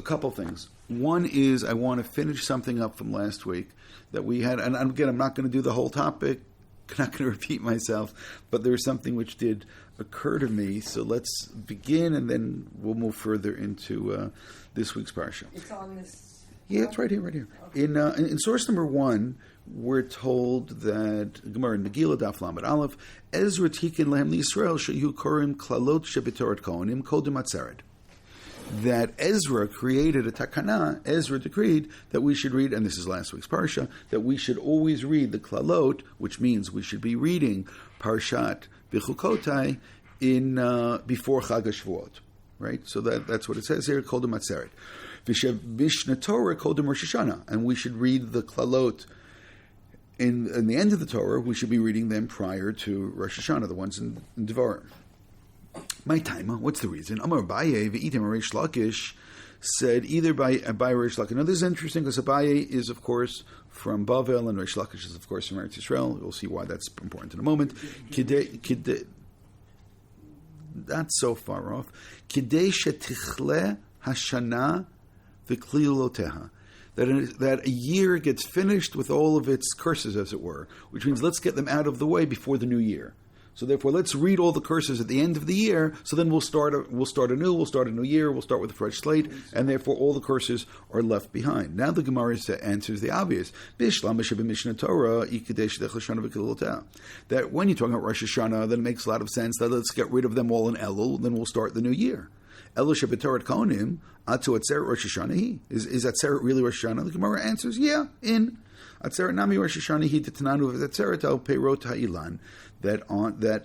a couple things. One is I want to finish something up from last week that we had, and again, I'm not going to do the whole topic, I'm not going to repeat myself, but there was something which did occur to me, so let's begin, and then we'll move further into this week's Parsha. It's on this... Yeah, it's right here. Okay. In source number 1, we're told that Gemara in Megillah Daf Lamed Aleph, Ezra tikin lehem liYisrael sheyu korim klalot shebetorat kohanim kodem atzeret. That Ezra created a takana, Ezra decreed that we should read, and this is last week's Parsha, that we should always read the klalot, which means we should be reading Parshat B'chukotai before Chag HaShavuot. Right? So that's what it says here, kodem atzeret. Mishnah Torah kodem Rosh Hashanah, and we should read the klalot in the end of the Torah. We should be reading them prior to Rosh Hashanah, the ones in Devarim. My time, what's the reason? Amar Abaye v'itim Reish Lakish said either by Reish Lakish. Now this is interesting because Abaye is of course from Bavel and Reish Lakish is of course from Eretz Yisrael. We'll see why that's important in a moment. Not so far off. Kidei shetichle hashana v'kliloteha. That a year gets finished with all of its curses, as it were, which means let's get them out of the way before the new year. So therefore, let's read all the curses at the end of the year. So then we'll start a new year. We'll start with a fresh slate, and therefore all the curses are left behind. Now the Gemara answers the obvious: that when you're talking about Rosh Hashanah, then it makes a lot of sense that let's get rid of them all in Elul. Then we'll start the new year. Elul shebetorat kohanim atu atzeret Rosh Hashanah. Is atzeret really Rosh Hashanah? The Gemara answers, yeah, in atzeret nami Rosh Hashanah hi tetananu v'atzeret al peirot ha'ilan. That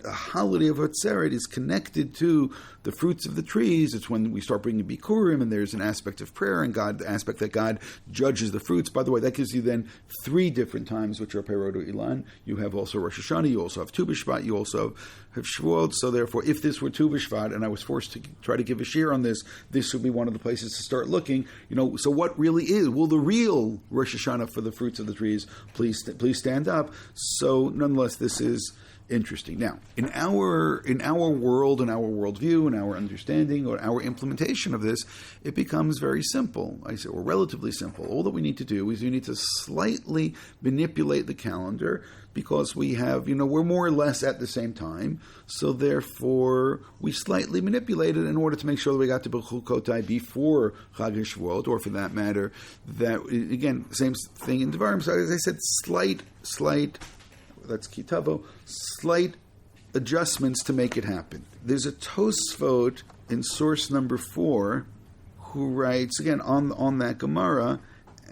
a holiday of Atzeret is connected to the fruits of the trees. It's when we start bringing Bikurim, and there's an aspect of prayer, and the aspect that God judges the fruits. By the way, that gives you then 3 different times, which are Peirot Ilan. You have also Rosh Hashanah, you also have Tu B'Shvat, you also have Shavuot. So therefore, if this were Tu B'Shvat, and I was forced to try to give a shir on this would be one of the places to start looking. So what really is? Will the real Rosh Hashanah for the fruits of the trees please stand up? So nonetheless, this is interesting. Now, in our world, in our worldview, in our understanding, or our implementation of this, it becomes very simple. I say, or relatively simple. All that we need to do is we need to slightly manipulate the calendar because we have, we're more or less at the same time. So therefore, we slightly manipulate it in order to make sure that we got to B'chukotai before Chag HaShavuot, or for that matter, that, again, same thing in Devarim. So as I said, slight, that's Kitavo, slight adjustments to make it happen. There's a Tosfot in source number 4 who writes, again, on that Gemara,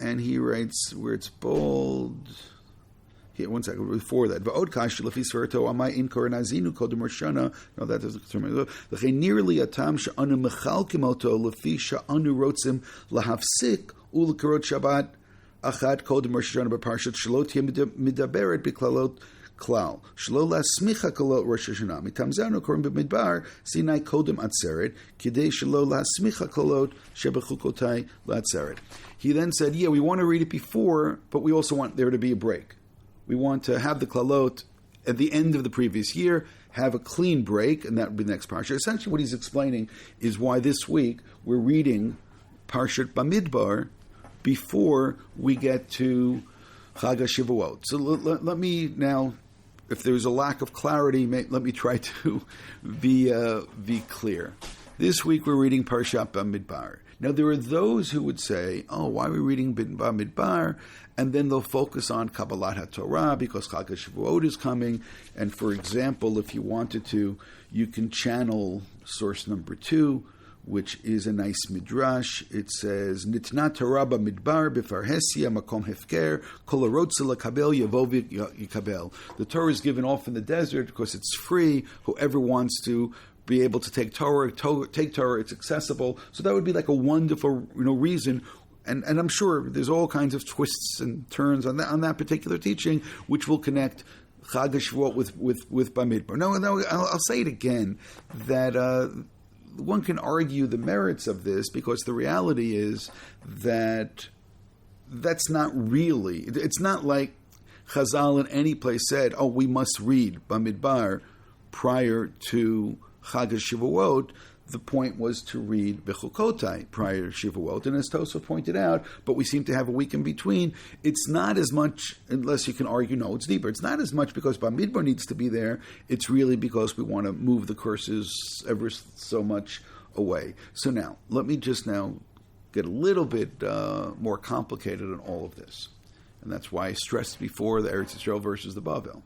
and he writes where it's bold. Here, one second, before that. V'od kash lefi sferto amai inkor nazinu kodem roshana. No, that doesn't term. L'chei nearly atam she'anu mechalkim oto lefi she'anu rotzim lahafsik u'lekarot Shabbat Achat kodem Rosh Hashanah b'Parshat shelo tiyeh midaberet b'klalot klal shelo lasmicha kalot Rosh Hashanah mitam zeh korim Bamidbar sinai kodem atzeret kidei shelo lasmicha kalot shebechukotai latzeret. He then said, we want to read it before, but we also want there to be a break. We want to have the klalot at the end of the previous year, have a clean break, and that would be the next Parsha. Essentially what he's explaining is why this week we're reading Parshat Bamidbar before we get to Chag HaShavuot. So let me now, if there's a lack of clarity, let me try to be clear. This week we're reading Parshat Bamidbar. Now there are those who would say, why are we reading Bamidbar? And then they'll focus on Kabbalat HaTorah because Chag HaShavuot is coming. And for example, if you wanted to, you can channel source number 2, which is a nice midrash. It says, Nitna Torah Bamidbar b'farhesia makom hefker kol harotze lakabel yavo yikabel. The Torah is given off in the desert because it's free. Whoever wants to be able to take Torah, it's accessible. So that would be like a wonderful, reason. And I'm sure there's all kinds of twists and turns on that particular teaching, which will connect Chag HaShavuot with Bamidbar. No, I'll say it again, that one can argue the merits of this because the reality is that that's not really, it's not like Chazal in any place said, we must read Bamidbar prior to Chag HaShavuot. the point was to read Bechukotai prior to Shavuot. And as Tosfot pointed out, but we seem to have a week in between, it's not as much, unless you can argue, no, it's deeper. It's not as much because Bamidbar needs to be there. It's really because we want to move the curses ever so much away. So now, let me just now get a little bit more complicated in all of this. And that's why I stressed before the Eretz Yisrael versus the Bavel.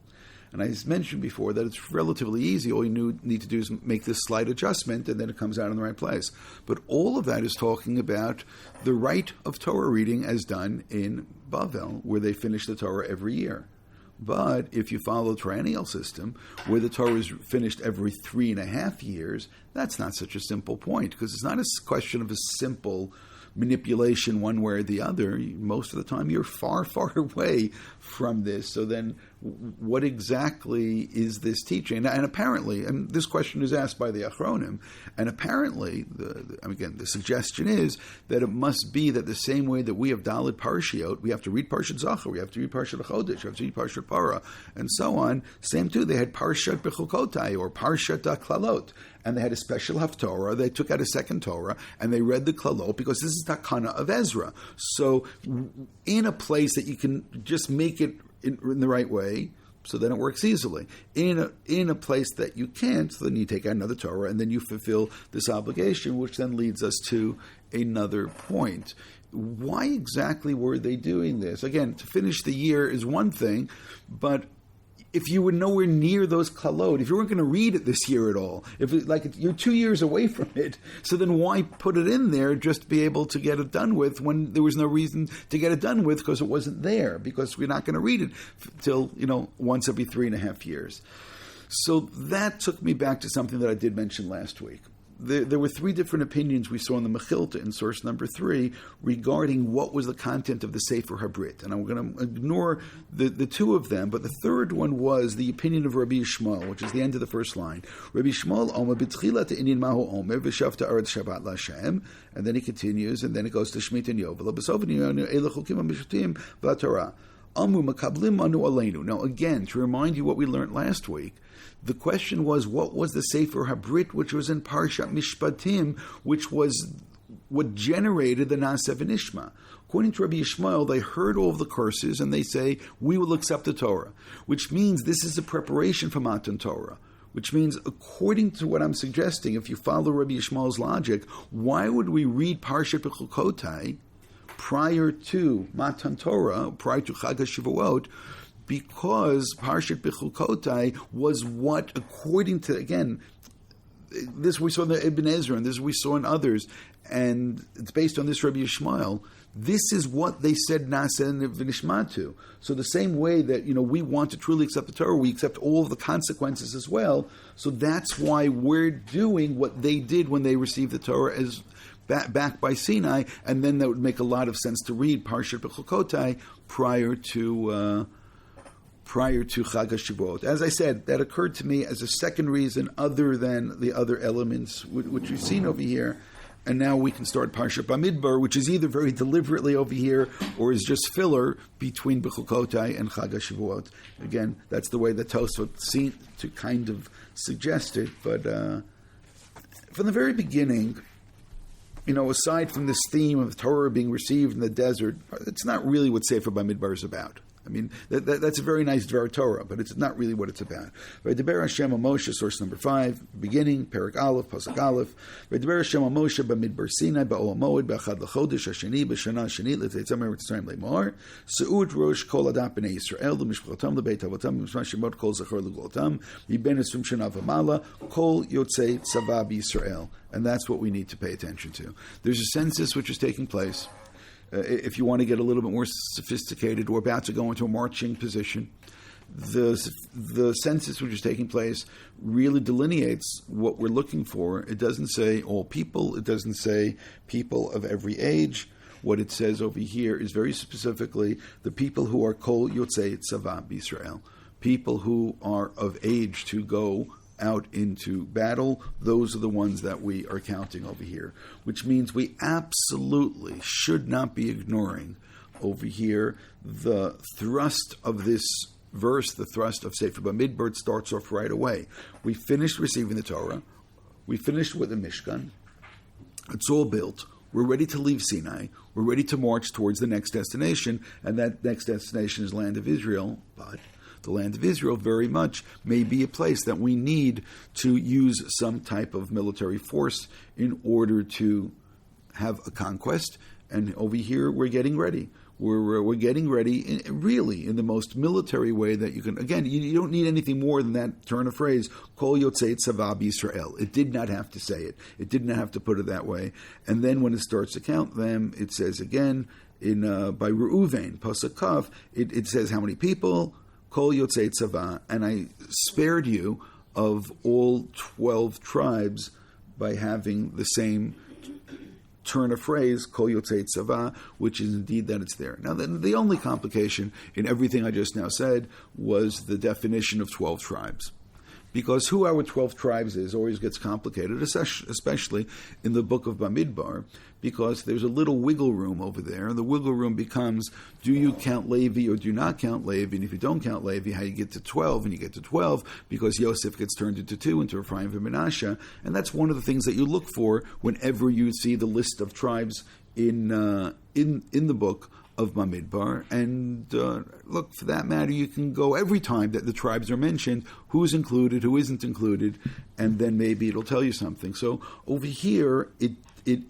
And I mentioned before that it's relatively easy. All you need to do is make this slight adjustment, and then it comes out in the right place. But all of that is talking about the rite of Torah reading as done in Bavel, where they finish the Torah every year. But if you follow the triennial system, where the Torah is finished every 3.5 years, that's not such a simple point, because it's not a question of a simple manipulation one way or the other. Most of the time you're far, far away from this. So then what exactly is this teaching? And apparently, and this question is asked by the Achronim, and apparently, the suggestion is that it must be that the same way that we have Dalit Parshiot, we have to read Parshat Zachor, we have to read Parshat Chodesh, we have to read Parshat Parah, and so on. Same too, they had Parshat Bechukotai, or Parshat Klalot, and they had a special Haftorah. They took out a second Torah, and they read the Klalot, because this is Takana of Ezra. So in a place that you can just make it in the right way, so then it works easily. In a place that you can't, so then you take out another Torah, and then you fulfill this obligation, which then leads us to another point. Why exactly were they doing this? Again, to finish the year is one thing, but if you were nowhere near those kalot, if you weren't going to read it this year at all, you're 2 years away from it, so then why put it in there just to be able to get it done with when there was no reason to get it done with, because it wasn't there, because we're not going to read it till, once every 3.5 years. So that took me back to something that I did mention last week. There were 3 different opinions we saw in the Mechilta in source number 3 regarding what was the content of the Sefer HaBrit. And I'm going to ignore the 2 of them, but the third one was the opinion of Rabbi Yishmael, which is the end of the first line. Rabbi Yishmael Omer b'tchila te'inin mahu Omer v'shavta aretz Shabbat l'Hashem, and then he continues, and then it goes to Shmit and Yovel. B'sof eila chukim ha'mishutim v'Torah. Amru makablim anu aleinu. Now again, to remind you what we learned last week, the question was, what was the Sefer HaBrit, which was in Parshat Mishpatim, which was what generated the Naaseh v'Nishma. According to Rabbi Yishmael, they heard all of the curses, and they say, we will accept the Torah, which means this is a preparation for Matan Torah. Which means, according to what I'm suggesting, if you follow Rabbi Yishmael's logic, why would we read Parshat Bechukotai prior to Matan Torah, prior to Chag HaShavuot? Because Parshat Bechukotai was what, according to, again, this we saw in the Ibn Ezra, and this we saw in others, and it's based on this Rabbi Yishmael, this is what they said Naaseh v'Nishma to. So the same way that, we want to truly accept the Torah, we accept all of the consequences as well. So that's why we're doing what they did when they received the Torah as back by Sinai, and then that would make a lot of sense to read Parshat Bechukotai prior to Chag HaShavuot. As I said, that occurred to me as a second reason other than the other elements which we've seen over here. And now we can start Parshat Bamidbar, which is either very deliberately over here or is just filler between Bechukotai and Chag HaShavuot. Again, that's the way that Tosfot seemed to kind of suggest it. But from the very beginning, aside from this theme of Torah being received in the desert, it's not really what Sefer Bamidbar is about. I mean, that's a very nice Dvar Torah, but it's not really what it's about. V'yidaber Hashem Moshe, source number 5, beginning, Perak Aleph, Pasuk Aleph. V'yidaber Hashem Moshe b'midbar Sinai b'ol HaMoed b'achad l'chodesh hasheni b'shana hasheni l'teitzam eretz Yisrael le'mor se'ud rosh kol adat b'nei Yisrael l'mishpachotam l'beit avotam l'mishma shemot kol zachor l'golotam miben 20 shana v'mala kol yotzei tzava b'Yisrael. And that's what we need to pay attention to. There's a census which is taking place. If you want to get a little bit more sophisticated, we're about to go into a marching position. The census which is taking place really delineates what we're looking for. It doesn't say all people. It doesn't say people of every age. What it says over here is very specifically the people who are kol yotzei tzava b'Yisrael, people who are of age to go out into battle. Those are the ones that we are counting over here, which means we absolutely should not be ignoring over here the thrust of this verse, the thrust of Sefer Bamidbar. Starts off right away. We finished receiving the Torah. We finished with the Mishkan. It's all built. We're ready to leave Sinai. We're ready to march towards the next destination, and that next destination is land of Israel. But the land of Israel very much may be a place that we need to use some type of military force in order to have a conquest. And over here, we're getting ready. We're getting ready, really, in the most military way that you can. Again, you don't need anything more than that turn of phrase, Kol Yotzei Tzava B'Yisrael. It did not have to say it. It did not have to put it that way. And then when it starts to count them, it says again, by Reuven, Pasuk Kaf, it says how many people, Kol Yotzei Tzava. And I spared you of all 12 tribes by having the same turn of phrase, Kol Yotzei Tzava, which is indeed that it's there. Now, the only complication in everything I just now said was the definition of 12 tribes. Because who our 12 tribes is always gets complicated, especially in the book of Bamidbar, because there's a little wiggle room over there, and the wiggle room becomes, do you count Levi or do you not count Levi? And if you don't count Levi, how you get to 12, and you get to 12 because Yosef gets turned into 2, into Ephraim and Manasseh, and that's one of the things that you look for whenever you see the list of tribes in the book of Bamidbar. And look, for that matter, you can go every time that the tribes are mentioned, who's included, who isn't included, and then maybe it'll tell you something. So over here, it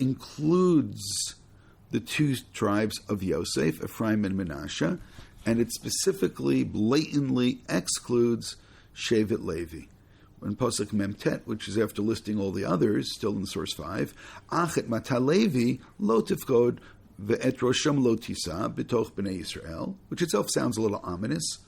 includes the 2 tribes of Yosef, Ephraim and Manasseh, and it specifically, blatantly excludes Shevet Levi. In Pasuk Memtet, which is after listing all the others, still in source 5, Achet Mata Levi lo tifkod ve'et rosham lo tisa b'toch b'nei Yisrael, which itself sounds a little ominous.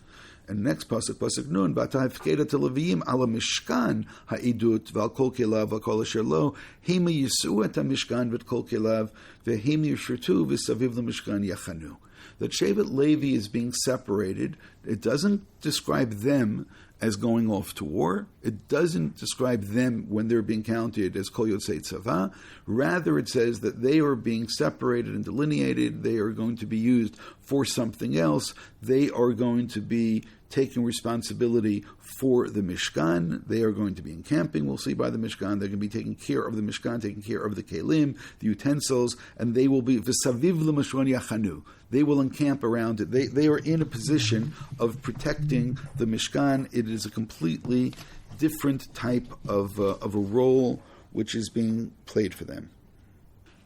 And next pasuk Nun, B'ata hafkeda televim ala mishkan ha'idut v'al kol kelav v'al kol asher lo hema yisu et ha'mishkan v'et kol kelav v'hema yishurtu v'saviv l'mishkan yachanu. That Shevet Levi is being separated. It doesn't describe them as going off to war. It doesn't describe them when they're being counted as Kol Yotzei Tzava. Rather, it says that they are being separated and delineated. They are going to be used for something else. They are going to be taking responsibility for the Mishkan. They are going to be encamping, we'll see, by the Mishkan. They're going to be taking care of the Mishkan, taking care of the kelim, the utensils, and they will be v'saviv l'mishkan yachanu. They will encamp around it. They are in a position of protecting the Mishkan. It is a completely different type of a role which is being played for them.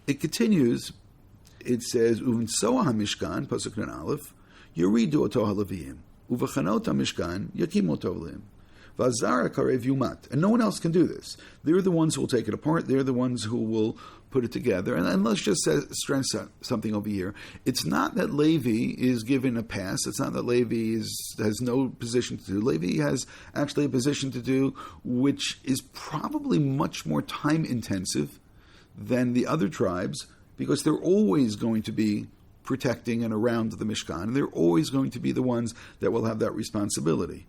It continues. It says, "Uvin soah hamishkan pasuk nun aleph yoridu oto haLeviim uvachanot hamishkan yakim oto leim v'azara karev yumat." And no one else can do this. They're the ones who will take it apart. They're the ones who will put it together. And let's just stress something over here. It's not that Levi is given a pass. It's not that Levi has no position to do. Levi has actually a position to do which is probably much more time intensive than the other tribes, because they're always going to be protecting and around the Mishkan, and they're always going to be the ones that will have that responsibility.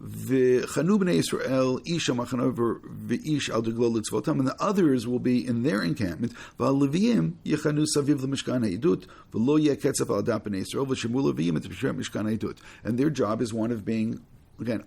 V'chanu b'nei Yisrael ish ha'machanover v'ish al deglo litzvotam, and the others will be in their encampment. V'al-Leviim yechanu saviv l'mishkan ha'idut v'lo yeh ketzaf al adat b'nei Yisrael v'shemu Leviim et b'shem mishkan ha'idut. And their job is one of being, again,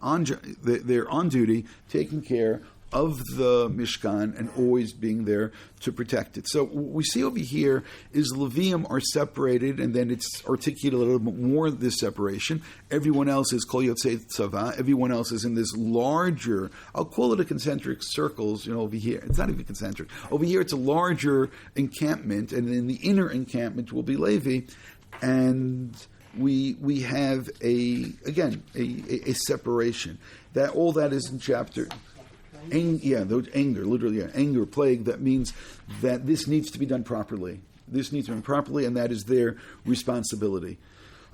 they're on duty, taking care of the Mishkan and always being there to protect it. So what we see over here is Leviim are separated, and then it's articulated a little bit more, this separation. Everyone else is Kol Yotzei Tzava. Everyone else is in this larger, I'll call it a concentric circles, over here. It's not even concentric. Over here it's a larger encampment, and in the inner encampment will be Levi. And we have a separation. That all that is in chapter. Anger, plague. That means that this needs to be done properly. This needs to be done properly, and that is their responsibility.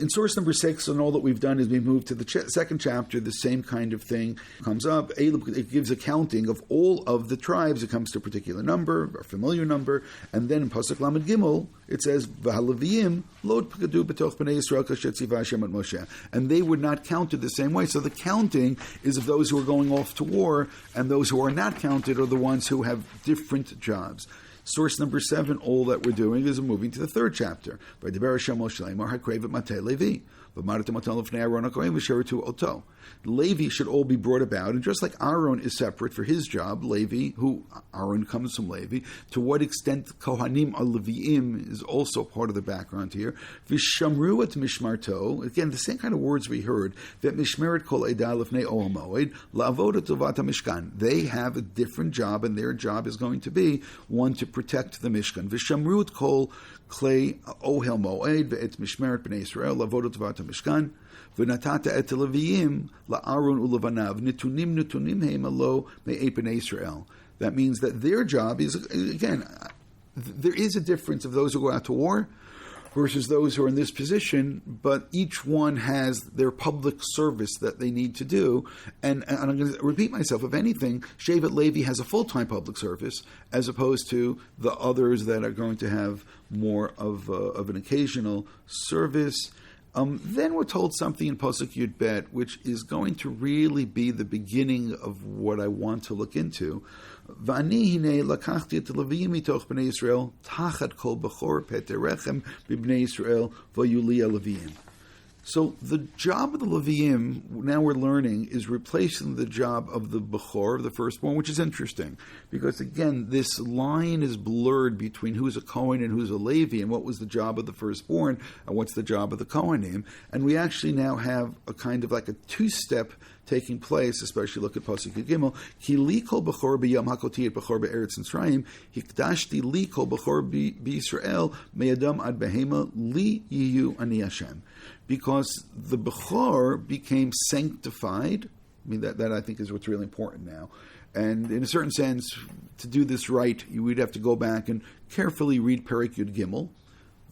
In source number 6, and all that we've done is we moved to the second chapter. The same kind of thing comes up. It gives a counting of all of the tribes. It comes to a particular number, a familiar number, and then in Pasuk Lamed Gimel it says V'haleviim lo pekadu b'toch b'nei Yisrael kasher tziva Hashem at Moshe, and they were not counted the same way. So the counting is of those who are going off to war, and those who are not counted are the ones who have different jobs. Source number 7, all that we're doing is moving to the third chapter. By the Hashem Moshe Lemar HaKrevet Matei Levi. Levi should all be brought about, and just like Aaron is separate for his job, Levi, who Aaron comes from Levi, to what extent Kohanim are Leviim is also part of the background here. Vishamru et mishmarto, again, the same kind of words we heard, that mishmeret kol edah lefnei Ohel Moed, la'avod et tovat HaMishkan. They have a different job, and their job is going to be one to protect the Mishkan. Vishamru et kol klei Ohel Moed, ve'et mishmeret b'nei Yisrael, la'avod et tovat HaMishkan. V'natata et Leviim la'Aaron u'levanav nitunim heim alo me'ei b'nei Yisrael. That means that their job is, again, there is a difference of those who go out to war versus those who are in this position, but each one has their public service that they need to do. And I'm going to repeat myself, if anything, Shevet Levi has a full-time public service as opposed to the others that are going to have more of an occasional service. Then we're told something in Pasuk Yud Bet, which is going to really be the beginning of what I want to look into. V'ani hinei lakachti et Leviim mitoch b'nei Yisrael tachat kol bechor peterechem b'bnei Yisrael v'yuli Leviim. So the job of the Leviim, now we're learning, is replacing the job of the Bechor, the firstborn, which is interesting. Because again, this line is blurred between who's a Kohen and who's a Levi, and what was the job of the firstborn, and what's the job of the Kohanim. And we actually now have a kind of like a two-step taking place, especially look at Pasuk Gimel. Ki li kol bechor b'yom hakoti et bechor be'eretz Mitzrayim hikdashti li kol bechor b'Yisrael me'adam ad behema li yiyu ani Hashem. Because the bechor became sanctified. I mean, that I think is what's really important now. And in a certain sense, to do this right, you would have to go back and carefully read Perek Yud Gimel.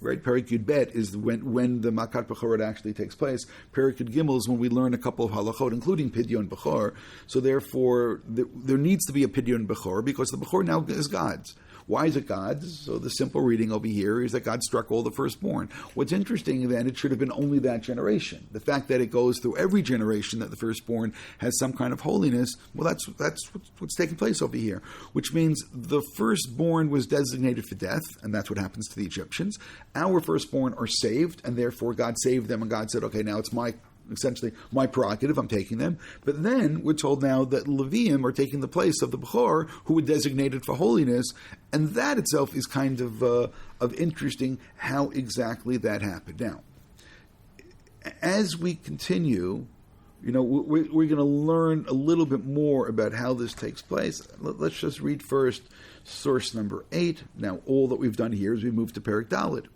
Right, Perek Yud Bet is when the Makat Bechorot actually takes place. Perek Yud Gimel is when we learn a couple of halachot, including Pidyon Bechor. So therefore, there needs to be a Pidyon Bechor because the Bechor now is God's. Why is it God's? So the simple reading over here is that God struck all the firstborn. What's interesting then, it should have been only that generation. The fact that it goes through every generation that the firstborn has some kind of holiness, well, that's what's taking place over here. Which means the firstborn was designated for death, and that's what happens to the Egyptians. Our firstborn are saved, and therefore God saved them, and God said, okay, now it's essentially my prerogative, I'm taking them. But then we're told now that Leviim are taking the place of the Bechor, who were designated for holiness, and that itself is kind of interesting how exactly that happened. Now, as we continue, we're going to learn a little bit more about how this takes place. Let's just read first source number 8. Now, all that we've done here is we move to Perek Dalet.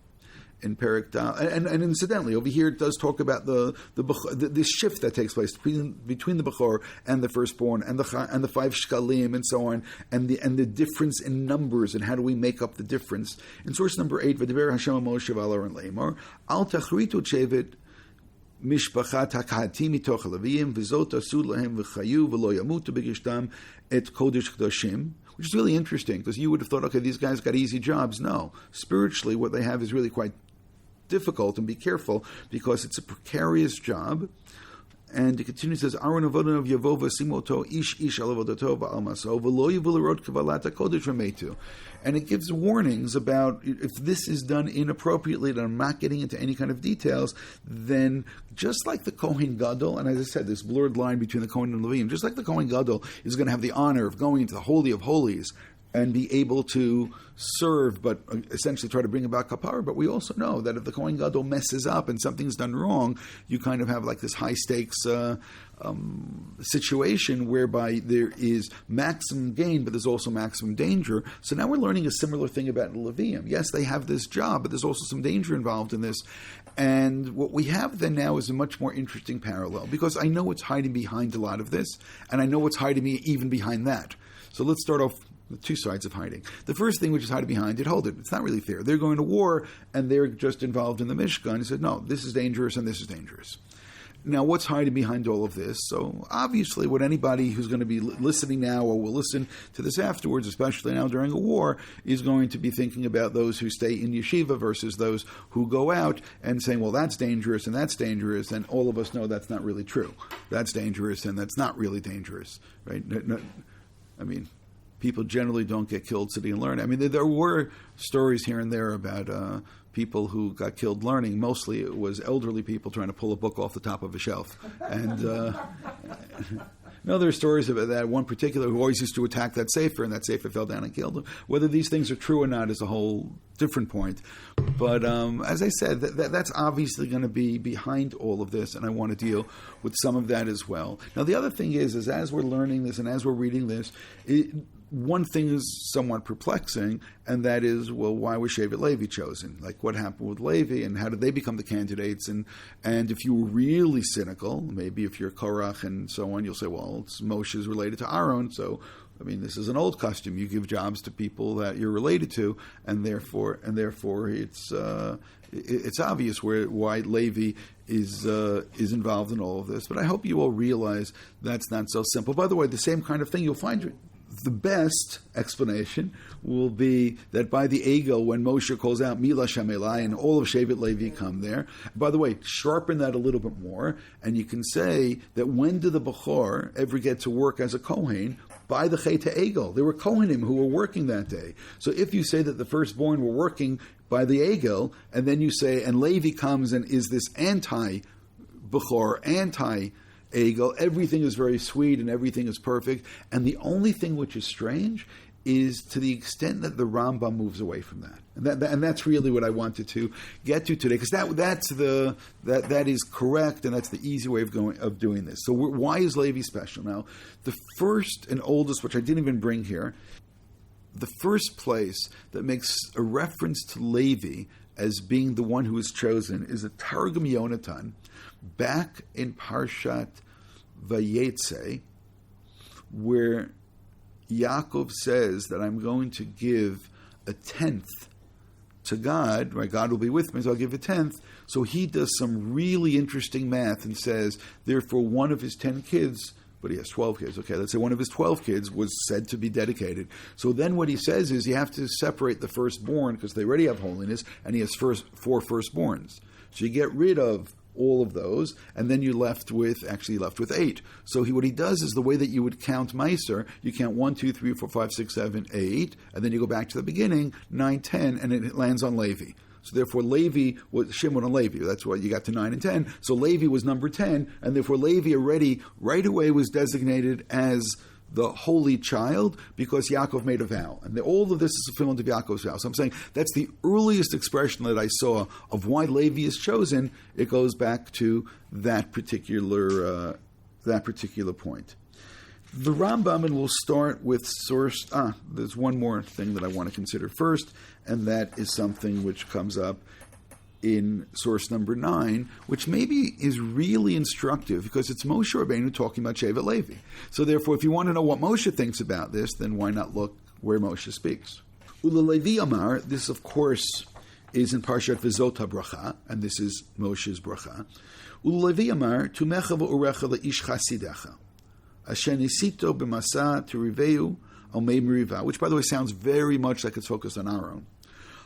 In Perek Dalet, and incidentally, over here it does talk about this shift that takes place between the Bechor and the firstborn, and the 5 shkalim and so on, and the difference in numbers, and how do we make up the difference? In source number 8, V'diber Hashem Moshe v'Aaron leimor, al tachritu shevet mishpachat hakahati mitoch Leviim v'zot asu lahem v'chayu v'lo yamutu b'gishtam et kodesh kedoshim. Which is really interesting, because you would have thought, okay, these guys got easy jobs. No. Spiritually, what they have is really quite difficult, and be careful, because it's a precarious job. And it continues, says, Aaron avodav yavova simoto ish alavodato ba'almaso v'lo yivul kavalata kodesh remetu. And it gives warnings about if this is done inappropriately, and I'm not getting into any kind of details, then just like the Kohen Gadol, and as I said, this blurred line between the Kohen and Leviim, just like the Kohen Gadol is going to have the honor of going into the Holy of Holies and be able to serve, but essentially try to bring about kapara. But we also know that if the Kohen Gadol messes up and something's done wrong, you kind of have like this high stakes situation whereby there is maximum gain, but there's also maximum danger. So now we're learning a similar thing about the Leviim. Yes, they have this job, but there's also some danger involved in this. And what we have then now is a much more interesting parallel, because I know what's hiding behind a lot of this, and I know what's hiding even behind that. So let's start off with two sides of hiding. The first thing, which is hiding behind it, hold it. It's not really fair. They're going to war, and they're just involved in the Mishkan. He said, no, this is dangerous, and this is dangerous. Now, what's hiding behind all of this? So, obviously, what anybody who's going to be listening now or will listen to this afterwards, especially now during a war, is going to be thinking about those who stay in yeshiva versus those who go out and saying, well, that's dangerous, and all of us know that's not really true. That's dangerous, and that's not really dangerous, right? people generally don't get killed sitting and learning. I mean, there were stories here and there about people who got killed learning. Mostly it was elderly people trying to pull a book off the top of a shelf. And no, there are stories about that. One particular who always used to attack that sefer, and that sefer fell down and killed him. Whether these things are true or not is a whole different point. But as I said, that's obviously going to be behind all of this, and I want to deal with some of that as well. Now, the other thing is as we're learning this and as we're reading this, one thing is somewhat perplexing, and that is, well, why was Shevet Levi chosen? Like, what happened with Levi, and how did they become the candidates? And if you were really cynical, maybe if you're Korach and so on, you'll say, well, it's Moshe's related to Aaron, so, I mean, this is an old custom. You give jobs to people that you're related to, and therefore it's obvious why Levi is involved in all of this. But I hope you all realize that's not so simple. By the way, the same kind of thing you'll find. The best explanation will be that by the Egel, when Moshe calls out Mila Shamelai, and all of Shevet Levi come there. By the way, sharpen that a little bit more, and you can say that when did the Bechor ever get to work as a Kohen? By the Chet Egel. There were Kohanim who were working that day. So if you say that the firstborn were working by the Egel, and then you say, and Levi comes and is this anti-Bechor, Egel, everything is very sweet and everything is perfect. And the only thing which is strange is to the extent that the Rambam moves away from that. And that's really what I wanted to get to today, because that is correct, and that's the easy way of doing this. So why is Levi special? Now, the first and oldest, which I didn't even bring here, the first place that makes a reference to Levi as being the one who is chosen is a Targum Yonatan back in Parshat Vayetze, where Yaakov says that I'm going to give a tenth to God, right? God will be with me, so I'll give a tenth. So he does some really interesting math and says, therefore, one of his 10 kids, but he has 12 kids, okay, let's say one of his 12 kids was said to be dedicated. So then what he says is you have to separate the firstborn, because they already have holiness, and he has 4 firstborns. So you get rid of all of those, and then you're left with 8. So what he does is the way that you would count Meiser, you count 1, 2, 3, 4, 5, 6, 7, 8, and then you go back to the beginning, 9, 10, and it lands on Levi. So therefore Levi was Shimon and Levi. That's why you got to 9 and 10. So Levi was number 10, and therefore Levi already right away was designated as the holy child, because Yaakov made a vow. And all of this is fulfillment of Yaakov's vow. So I'm saying that's the earliest expression that I saw of why Levi is chosen. It goes back to that particular point. The Rambam, and we'll start with source. There's one more thing that I want to consider first, and that is something which comes up in source number 9, which maybe is really instructive, because it's Moshe Rabbeinu talking about Shevet Levi. So therefore, if you want to know what Moshe thinks about this, then why not look where Moshe speaks? Ula Levi Amar, this of course is in Parshat V'zot HaBracha, and this is Moshe's bracha. Ula Levi Amar, Tumecha v'urecha le'ish chasidecha, asher nisito b'masa teriveu al mei meriva, which by the way sounds very much like it's focused on Aaron.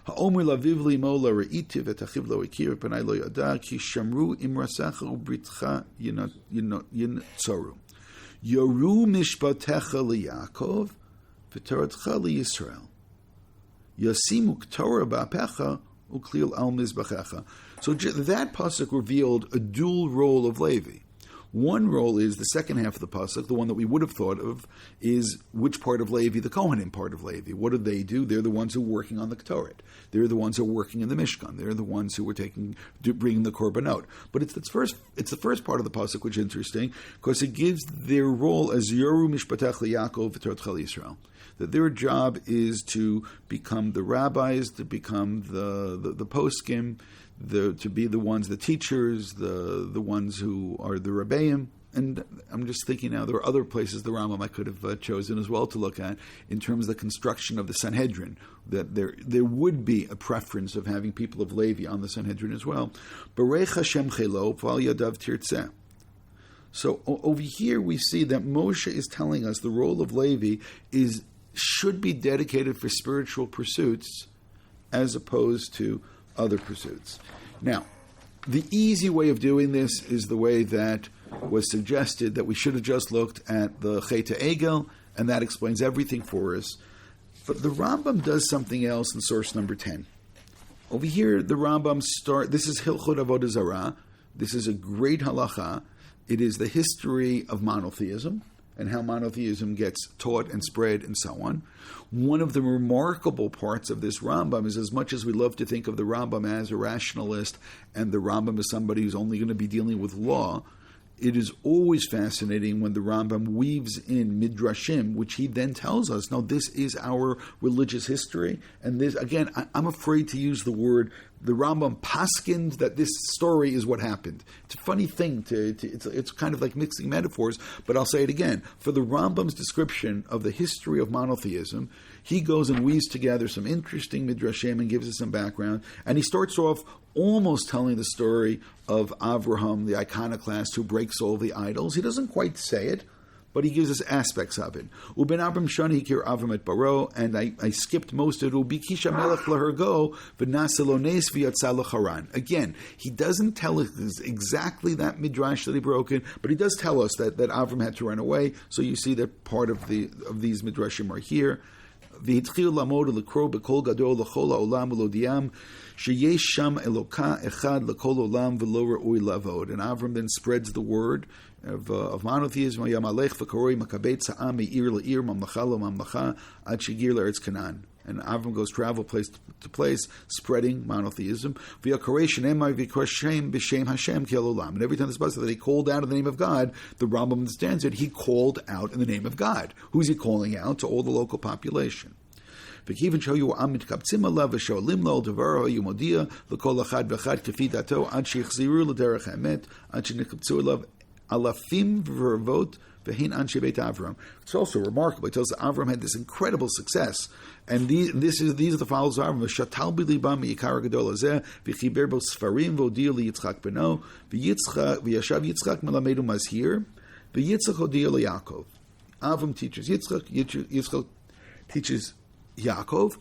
Ha'omer laviv limo la re'iti v'tachiv lo ikir v'panai lo yada ki shamru imrasecha u'britcha yinotzoru. Yoru mishpatecha liYaakov v'toratcha liYisrael. Yasimu k'torah ba'pecha u'klil al mizbachecha. So that pasuk revealed a dual role of Levi. One role is the second half of the pasuk, the one that we would have thought of, is which part of Levi, the Kohanim part of Levi. What do? They're the ones who are working on the Ketores. They're the ones who are working in the Mishkan. They're the ones who are bringing the korbanot. But it's the first part of the pasuk which is interesting, because it gives their role as Yoru Mishpatech Yaakov v'Torah Yisrael. That their job is to become the rabbis, to become the poskim, to be the ones, the teachers, the ones who are the Rabbeim. And I'm just thinking now, there are other places the Rambam I could have chosen as well to look at in terms of the construction of the Sanhedrin, that there would be a preference of having people of Levi on the Sanhedrin as well. Berech Hashem chelo v'al yadav tirtzeh. So over here we see that Moshe is telling us the role of Levi should be dedicated for spiritual pursuits as opposed to other pursuits. Now, the easy way of doing this is the way that was suggested, that we should have just looked at the Chet Egel and that explains everything for us. But the Rambam does something else in source number 10. Over here, the Rambam this is Hilchot Avodah Zarah. This is a great halacha. It is the history of monotheism and how monotheism gets taught and spread and so on. One of the remarkable parts of this Rambam is, as much as we love to think of the Rambam as a rationalist and the Rambam as somebody who's only going to be dealing with law, it is always fascinating when the Rambam weaves in midrashim, which he then tells us, no, this is our religious history. And this, again, I'm afraid to use the word, the Rambam paskind that this story is what happened. It's a funny thing, it's kind of like mixing metaphors, but I'll say it again. For the Rambam's description of the history of monotheism, he goes and weaves together some interesting midrashim and gives us some background. And he starts off almost telling the story of Avraham, the iconoclast who breaks all the idols. He doesn't quite say it, but he gives us aspects of it. Uben Abram Shani Kir Avram et Baro, and I skipped most of it. Ubi Kisha Melech Lahergo v'Nasalones v'Yatzal Haran. Again, he doesn't tell us exactly that midrash that he broke in, but he does tell us that Avram had to run away. So you see that part of these midrashim are here. V'Hitchil Lamod L'Kro B'Kol Gadol L'Chol Ha'Olam V'Lodiam Sheyesh Sham Eloka Echad L'Kol Olam V'Lo Ra'oi Lavod. And Avram then spreads the word of monotheism. Yamalech V'Karoi Makabet Sa'am Me'ir L'Ir Mamlacha L'Mamlacha Ad Shegir L'Eretz Canaan. And Avram goes travel place to place, spreading monotheism. And every time this pasuk that he called out in the name of God, the Rambam understands it. He called out in the name of God. Who's he calling out? To all the local population. It's also remarkable. It tells us Avram had this incredible success, and these are the followers of Avram. Shatal bilibam yikar gadol hazeh v'chiber bo sfarim v'odiya liYitzchak beno v'Yitzchak v'yashav Yitzchak melamedu mazhir v'Yitzchak hodiya liYaakov. Avram teaches Yitzchak, Yitzchak teaches Yaakov.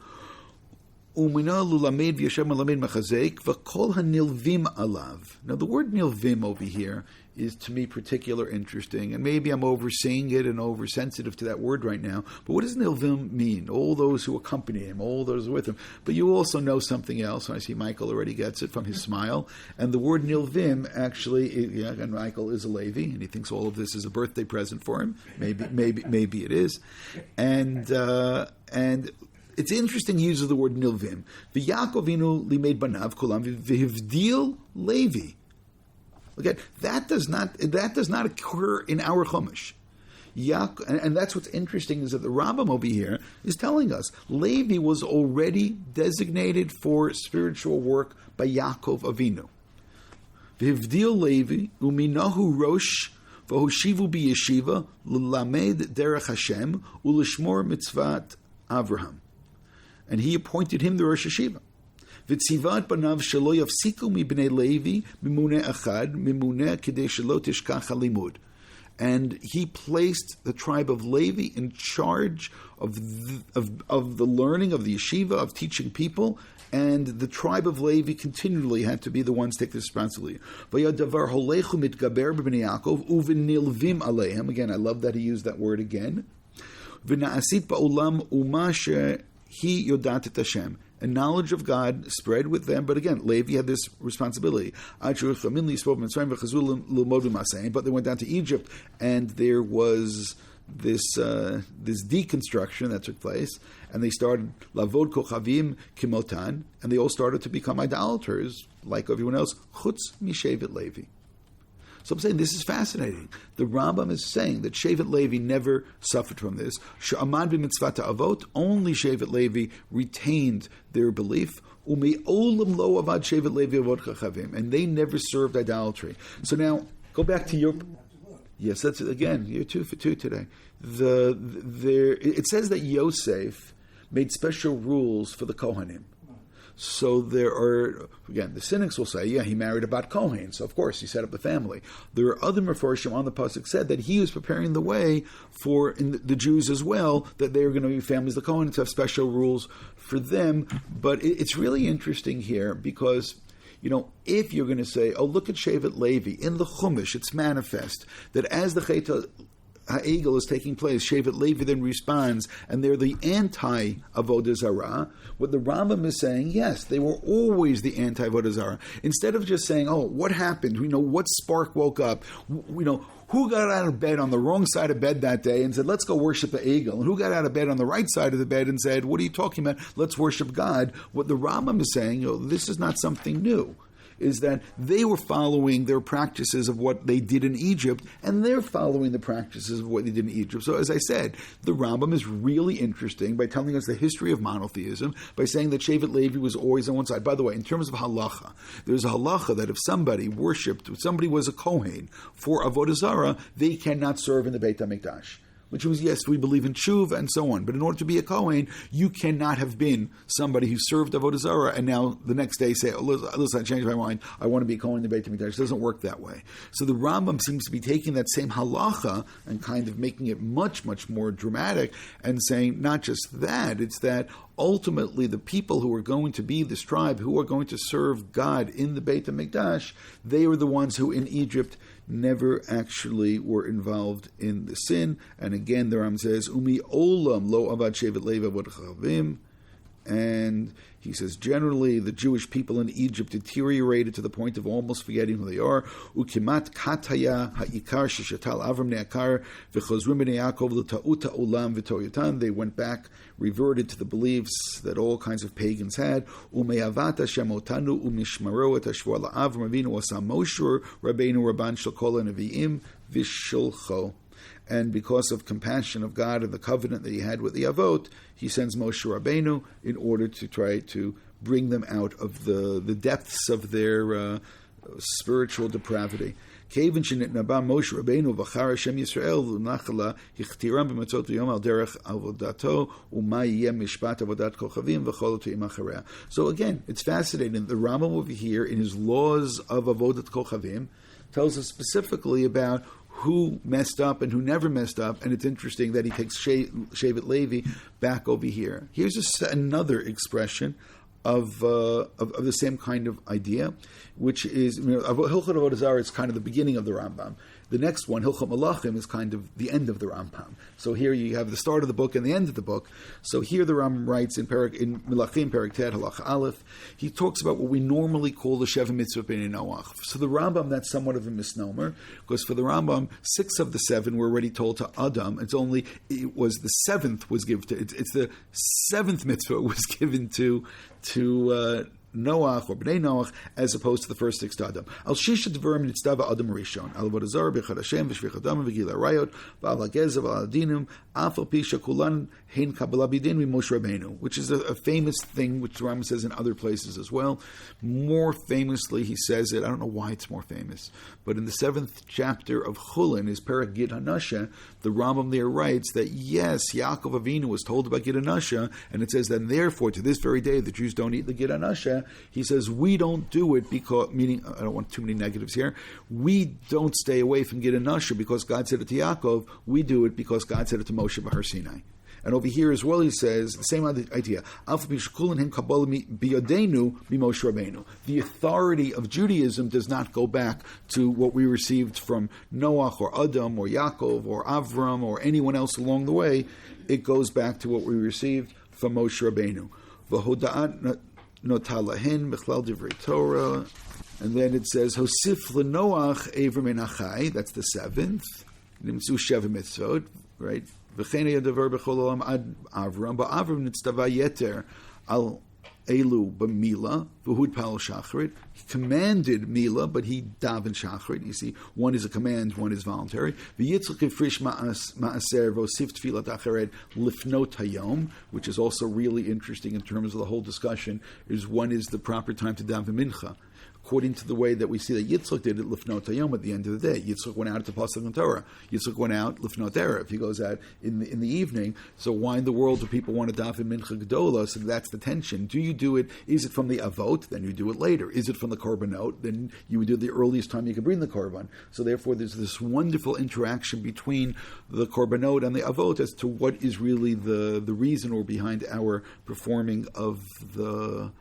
Umina lulamed v'yashav melamed machazek v'kol hanilvim alav. Now the word nilvim over here is to me particularly interesting, and maybe I'm overseeing it and oversensitive to that word right now, but what does nilvim mean? All those who accompany him, all those with him. But you also know something else, and I see Michael already gets it from his smile, and the word nilvim actually, and Michael is a Levi, and he thinks all of this is a birthday present for him. Maybe it is. And it's interesting he uses the word nilvim. V'Yaakovinu limed banav kulam v'hivdil Levi. Okay, that does not occur in our Chumash. And that's what's interesting, is that the Rambam over here is telling us Levi was already designated for spiritual work by Yaakov Avinu. V'hivdil Levi uminahu rosh v'hoshivu b'yeshiva l'lamed derech Hashem u'lishmor mitzvat Avraham. And he appointed him the Rosh Hashiva. V'tzivat banav shelo yafsiku mibnei Levi mimune achad mimune kedei shelo tishkach halimud. And he placed the tribe of Levi in charge of the learning of the yeshiva, of teaching people, and the tribe of Levi continually had to be the ones to take the responsibility. V'yadavar holechu mitgaber b'bnei Yaakov uvenilvim alehem. Again, I love that he used that word again. V'na'asit ba'olam umashe hi yodat et Hashem. And knowledge of God spread with them, but again, Levi had this responsibility. But they went down to Egypt, and there was this deconstruction that took place, and they started lavod kochavim kimotan, and they all started to become idolaters like everyone else. Chutz mishevet Levi. So I'm saying this is fascinating. The Rambam is saying that Shevet Levi never suffered from this. She'amad b'mitzvat avot, only Shevet Levi retained their belief. U'me'olam lo avad Shevet Levi avot chachavim, and they never served idolatry. So now, go back to your... Yes, that's it again. You're 2 for 2 today. It says that Yosef made special rules for the Kohanim. So there are, again, the cynics will say, yeah, he married a Bat Kohen, so of course he set up the family. There are other Mefarshim on the pasuk said that he was preparing the way for the Jews as well, that they are going to be families of the Kohen, to have special rules for them. But it's really interesting here because, if you're going to say, oh, look at Shevet Levi, in the Chumash, it's manifest that as the Chet Ha'egel is taking place. Shevet Levi then responds, and they're the anti-Avodah Zarah. What the Rambam is saying, yes, they were always the anti-Avodah Zarah. Instead of just saying, oh, what happened? What spark woke up? Who got out of bed on the wrong side of bed that day and said, let's go worship the Egel? And who got out of bed on the right side of the bed and said, what are you talking about? Let's worship God. What the Rambam is saying, this is not something new, is that they were following their practices of what they did in Egypt, and they're following the practices of what they did in Egypt. So as I said, the Rambam is really interesting by telling us the history of monotheism, by saying that Shevet Levi was always on one side. By the way, in terms of halacha, there's a halacha that if somebody was a Kohen for Avodah Zarah, they cannot serve in the Beit HaMikdash. Which was, yes, we believe in tshuva and so on. But in order to be a Kohen, you cannot have been somebody who served Avodah Zarah and now the next day say, listen, I changed my mind, I want to be a Kohen in the Beit HaMikdash. It doesn't work that way. So the Rambam seems to be taking that same halacha and kind of making it much, much more dramatic and saying not just that, it's that ultimately the people who are going to be this tribe, who are going to serve God in the Beit HaMikdash, they were the ones who in Egypt never actually were involved in the sin. And again, the Ram says, Umi olam lo avad shevet levi avod chavim. And he says, generally, the Jewish people in Egypt deteriorated to the point of almost forgetting who they are. Ukimat kataya ha'ikar sheshatal avram ne'akar v'chozrim b'nei Yaakov l'ta'uta olam v'toyotan. They went back, reverted to the beliefs that all kinds of pagans had. Ume'avat Hashem otanu umishmaro et hashvor la'avram avinu asa Moshe Rabbeinu Rabban shel kol ha'nevi'im v'shulcho. And because of compassion of God and the covenant that he had with the Avot, he sends Moshe Rabbeinu in order to try to bring them out of the depths of their spiritual depravity. Kevin shenitnaba Moshe Rabbeinu v'char Hashem Yisrael l'nachala hichtiram b'matzot yom al derech avodato u'ma yiyeh mishpat avodat kochavim v'chol otoim achareh. So again, it's fascinating. The Rambam over here in his laws of avodat kochavim tells us specifically about who messed up and who never messed up, and it's interesting that he takes Shevet Levi back over here. Here's another expression of the same kind of idea, which is, Hilchot Avodah Zarah is kind of the beginning of the Rambam. The next one, Hilchot Malachim, is kind of the end of the Rambam. So here you have the start of the book and the end of the book. So here the Rambam writes in Melachim, Perek Tet, Halacha Aleph, he talks about what we normally call the Sheva Mitzvah B'nei Noach. So the Rambam, that's somewhat of a misnomer, because for the Rambam, 6 of the 7 were already told to Adam. It was the 7th was given to, it's the 7th mitzvah was given to Noach or Bnei Noach, as opposed to the first 6 to Adam. Al shisha dvarim nitztava Adam Rishon. Al avodah zarah b'chad Hashem v'shvich Adam v'gila rayot v'al hagezav v'al adinim afal pisha kulan hein kabbalah b'din Moshe Rabbeinu, which is a famous thing which the Rambam says in other places as well. More famously, he says it. I don't know why it's more famous, but in the 7th chapter of Chulin, is Perek Gid Hanasha. The Rambam there writes that yes, Yaakov Avinu was told about Gid Hanasha, and it says that therefore to this very day the Jews don't eat the Gid Hanasha. He says we don't do it because, meaning, I don't want too many negatives here, we don't stay away from Gid Hanasha because God said it to Yaakov. We do it because God said it to Moshe B'Har Sinai. And over here as well, he says the same idea. The authority of Judaism does not go back to what we received from Noach or Adam or Yaakov or Avram or anyone else along the way. It goes back to what we received from Moshe Rabbeinu. V'hoda'at notalahin b'chlal divrei Torah. And then it says, Hosif l'Noach ever menachai. That's the 7th. Nimtzu sheva mitzvot, right? V'chene yadavar b'chol olam ad Avram. But Avram nitztava yeter al elu b'mila v'hud pal shacharit. He commanded mila, but he davened shacharit. You see, one is a command, one is voluntary. V'yitzchak ifrish ma'aser v'osif tfilat acharet lifnot hayom, which is also really interesting in terms of the whole discussion, is when is the proper time to daven mincha. According to the way that we see that Yitzchak did it, Lifnot Hayom, at the end of the day. Yitzchak went out to Pasuk and Torah. Yitzchak went out, Lifnot Erev. He goes out in the evening. So why in the world do people want to daven Mincha Gedola? So that's the tension. Do you do it, is it from the Avot? Then you do it later. Is it from the Korbanot? Then you would do it the earliest time you could bring the Korban. So therefore there's this wonderful interaction between the Korbanot and the Avot as to what is really the reason or behind our performing of the...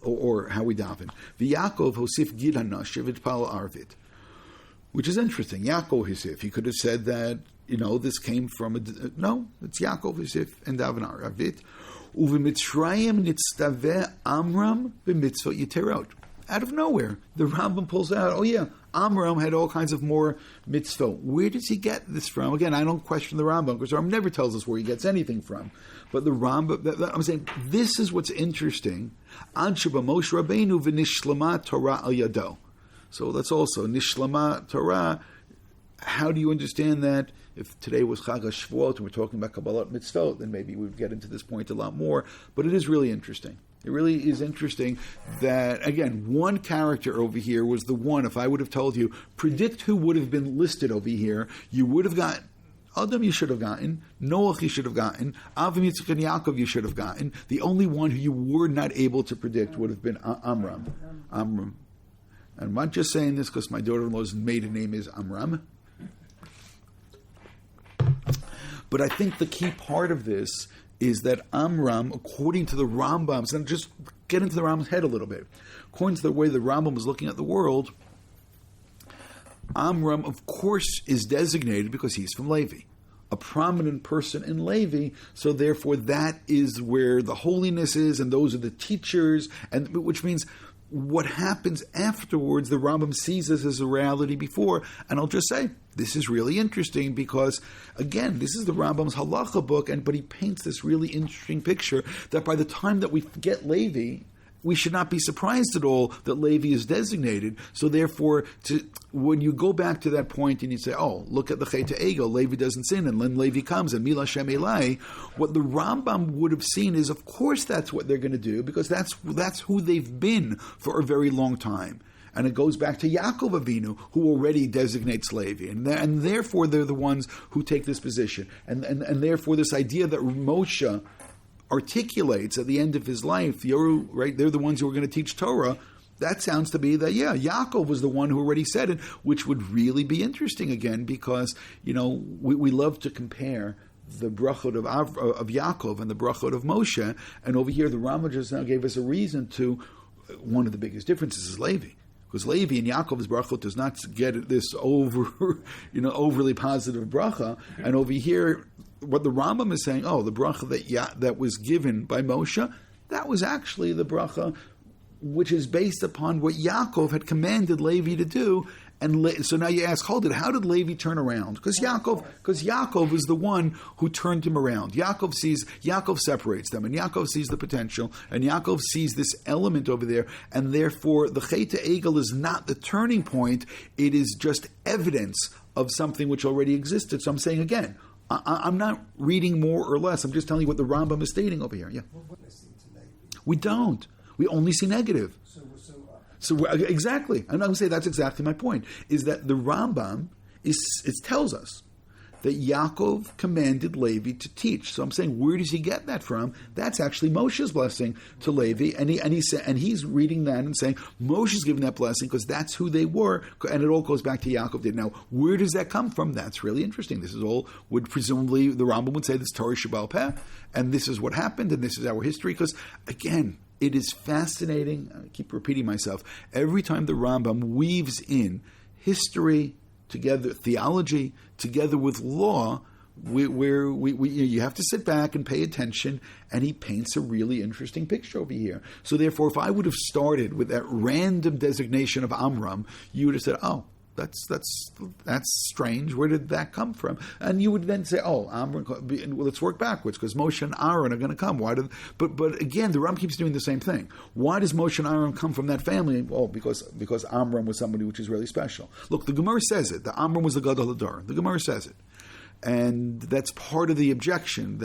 or how we daven. V'Yaakov hosif gid hanashiv pal arvit, which is interesting. Yaakov hosif. He could have said that this came from no, it's Yaakov, Yosef, and Avnar, Avit. Uvimitzrayim nitztaveh Amram b'mitzvot Yiterot. Out of nowhere, the Rambam pulls out, Amram had all kinds of more mitzvot. Where does he get this from? Again, I don't question the Rambam, because the Rambam never tells us where he gets anything from. But the Rambam, I'm saying, this is what's interesting. Ad sheba Moshe Rabbeinu v'nishlama Torah al yado. So that's also, nishlama Torah. How do you understand that? If today was Chag HaShavuot and we're talking about Kabbalat Mitzvot, then maybe we would get into this point a lot more. But it is really interesting. It really is interesting that, again, one character over here was the one, if I would have told you, predict who would have been listed over here, you would have gotten, Adam you should have gotten, Noach you should have gotten, Avim, Yitzchak, and Yaakov you should have gotten. The only one who you were not able to predict would have been Amram. And I'm not just saying this because my daughter-in-law's maiden name is Amram. But I think the key part of this is that Amram, according to the Rambam, so just get into the Rambam's head a little bit. According to the way the Rambam was looking at the world, Amram, of course, is designated because he's from Levi, a prominent person in Levi, so therefore that is where the holiness is, and those are the teachers, and which means what happens afterwards, the Rambam sees this as a reality before. And I'll just say, this is really interesting because, again, this is the Rambam's halacha book, but he paints this really interesting picture that by the time that we get Levi, we should not be surprised at all that Levi is designated. So therefore, when you go back to that point and you say, look at the Chet Ego, Levi doesn't sin, and then Levi comes, and Mila Shem Elai, what the Rambam would have seen is, of course, that's what they're going to do, because that's who they've been for a very long time. And it goes back to Yaakov Avinu, who already designates Levi. And therefore, they're the ones who take this position. And therefore, this idea that Moshe articulates at the end of his life, right? They're the ones who are going to teach Torah. That sounds to be that, Yaakov was the one who already said it, which would really be interesting again, because, we love to compare the brachot of Yaakov and the brachot of Moshe, and over here the Rambam just now gave us a reason to, one of the biggest differences is Levi. Because Levi and Yaakov's brachot does not get this overly positive bracha, and over here, what the Rambam is saying, the bracha that was given by Moshe, that was actually the bracha which is based upon what Yaakov had commanded Levi to do. And so now you ask, how did Levi turn around? Because Yaakov is the one who turned him around. Yaakov separates them, and Yaakov sees the potential, and Yaakov sees this element over there, and therefore the Chet Egel is not the turning point, it is just evidence of something which already existed. So I'm saying again, I'm not reading more or less, I'm just telling you what the Rambam is stating over here. Yeah. We don't. We only see negative. So exactly, and I would say that's exactly my point, is that the Rambam tells us that Yaakov commanded Levi to teach. So I'm saying, where does he get that from? That's actually Moshe's blessing to Levi, and he's reading that and saying Moshe's given that blessing because that's who they were, and it all goes back to Yaakov did. Now, where does that come from? That's really interesting. This is all would presumably the Rambam would say this Torah Sheba'al Peh, and this is what happened, and this is our history. Because again, it is fascinating. I keep repeating myself. Every time the Rambam weaves in history together, theology together with law, where you have to sit back and pay attention, and he paints a really interesting picture over here. So therefore, if I would have started with that random designation of Amram, you would have said, that's strange. Where did that come from? And you would then say, Amram, let's work backwards, because Moshe and Aaron are going to come. Why? But again, the Rambam keeps doing the same thing. Why does Moshe and Aaron come from that family? Because Amram was somebody which is really special. Look, the Gemara says it. The Amram was the Gadol Hador. The Gemara says it. And that's part of the objection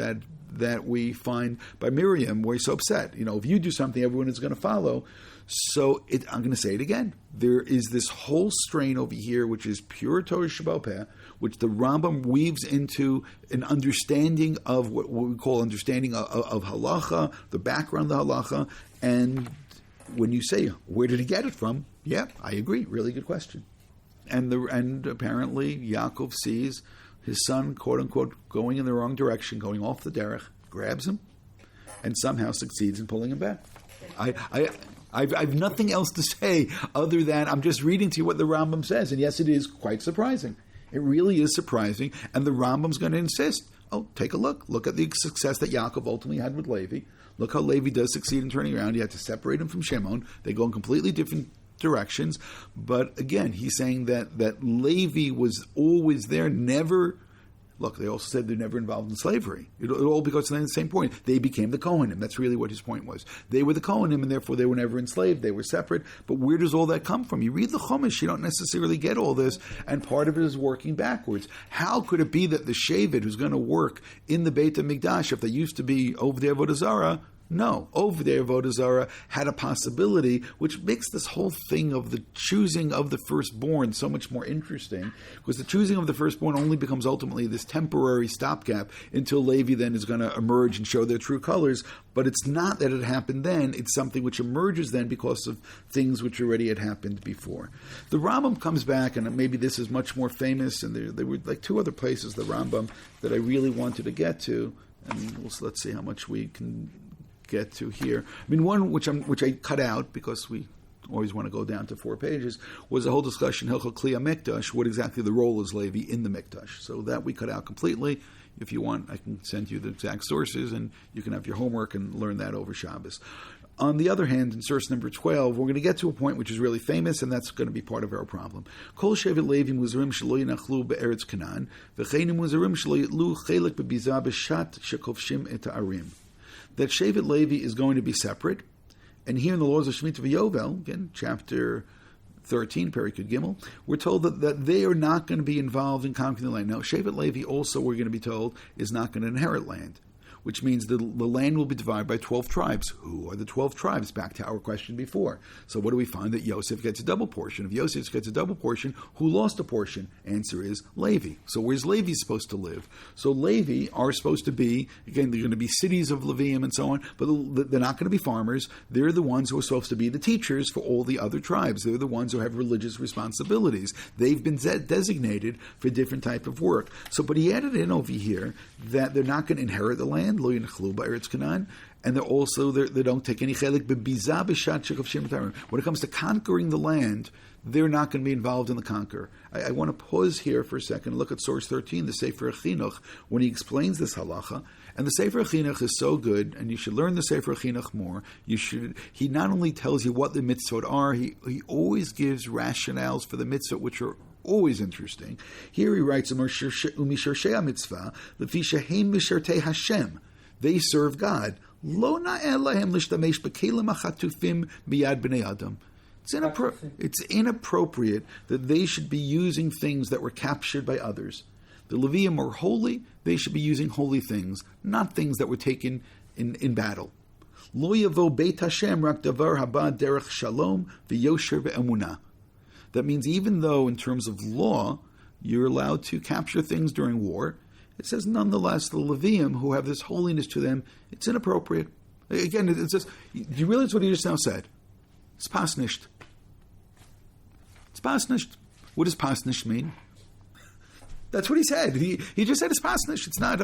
that we find by Miriam, where he's so upset. If you do something, everyone is going to follow. So I'm going to say it again. There is this whole strain over here, which is pure Torah Sheba'al Peh, which the Rambam weaves into an understanding of what we call understanding of halacha, the background of the halacha. And when you say, where did he get it from? Yeah, I agree. Really good question. And apparently Yaakov sees his son, quote unquote, going in the wrong direction, going off the derech, grabs him, and somehow succeeds in pulling him back. I've nothing else to say other than I'm just reading to you what the Rambam says, and yes, it is quite surprising. It really is surprising, and the Rambam's going to insist, take a look. Look at the success that Yaakov ultimately had with Levi. Look how Levi does succeed in turning around. He had to separate him from Shimon. They go in completely different directions. But again, he's saying that Levi was always there, never... Look, they also said they're never involved in slavery. It all because of the same point. They became the Kohanim. That's really what his point was. They were the Kohanim, and therefore they were never enslaved. They were separate. But where does all that come from? You read the Chumash, you don't necessarily get all this, and part of it is working backwards. How could it be that the Shevet who's going to work in the Beit HaMikdash, if they used to be over the Avodah Zarah, no, over there, Avodah Zarah had a possibility, which makes this whole thing of the choosing of the firstborn so much more interesting, because the choosing of the firstborn only becomes ultimately this temporary stopgap until Levi then is going to emerge and show their true colors. But it's not that it happened then, it's something which emerges then because of things which already had happened before. The Rambam comes back, and maybe this is much more famous, and there were like two other places, the Rambam, that I really wanted to get to, and let's see how much we can get to here. I mean, one which I cut out because we always want to go down to 4 pages was a whole discussion Hilchot Kli HaMikdash, what exactly the role is Levi in the Mikdash. So that we cut out completely. If you want, I can send you the exact sources, and you can have your homework and learn that over Shabbos. On the other hand, in source number 12, we're going to get to a point which is really famous, and that's going to be part of our problem. Kol shevet Levi muzarim shelo yinachlu be'eretz Canaan, v'cheinu muzarim shelo yitlu chelik bebiza b'shat shekovshim et ha'arim. That Shevet Levi is going to be separate. And here in the laws of Shemitah v'Yovel, again, chapter 13, Perikut Gimel, we're told that they are not going to be involved in conquering the land. Now, Shevet Levi also, we're going to be told, is not going to inherit land, which means the land will be divided by 12 tribes. Who are the 12 tribes? Back to our question before. So what do we find? That Yosef gets a double portion. If Yosef gets a double portion, who lost a portion? Answer is Levi. So where's Levi supposed to live? So Levi are supposed to be, again, they're going to be cities of Levium and so on, but they're not going to be farmers. They're the ones who are supposed to be the teachers for all the other tribes. They're the ones who have religious responsibilities. They've been designated for different type of work. So, but he added in over here that they're not going to inherit the land, lo yinachlu ba'eretz Canaan, and they're also they don't take any chelik bebiza b'shat shekovshim et ha'arim. When it comes to conquering the land, they're not going to be involved in the conquer. I want to pause here for a second and look at source 13, the Sefer Chinuch, when he explains this halacha. And the Sefer Chinuch is so good, and you should learn the Sefer Chinuch more. He not only tells you what the mitzvot are, he always gives rationales for the mitzvot, which are always interesting. Here he writes, "Umisharshei mitzvah lefi shehem mishartei Hashem." They serve God. Lo na'el lahem l'shtamesh b'kelim achatufim b'yad b'nei adam. It's inappropriate that they should be using things that were captured by others. The Levium are holy; they should be using holy things, not things that were taken in battle. Lo yavo beit Hashem rak davar haba derech shalom v'yosher ve'emunah. That means even though in terms of law you're allowed to capture things during war, it says nonetheless the Levium who have this holiness to them, it's inappropriate. Again, it says, do you realize what he just now said? It's pasnished. It's pasnished. What does pasnished mean? That's what he said. He just said it's pasnish. It's not.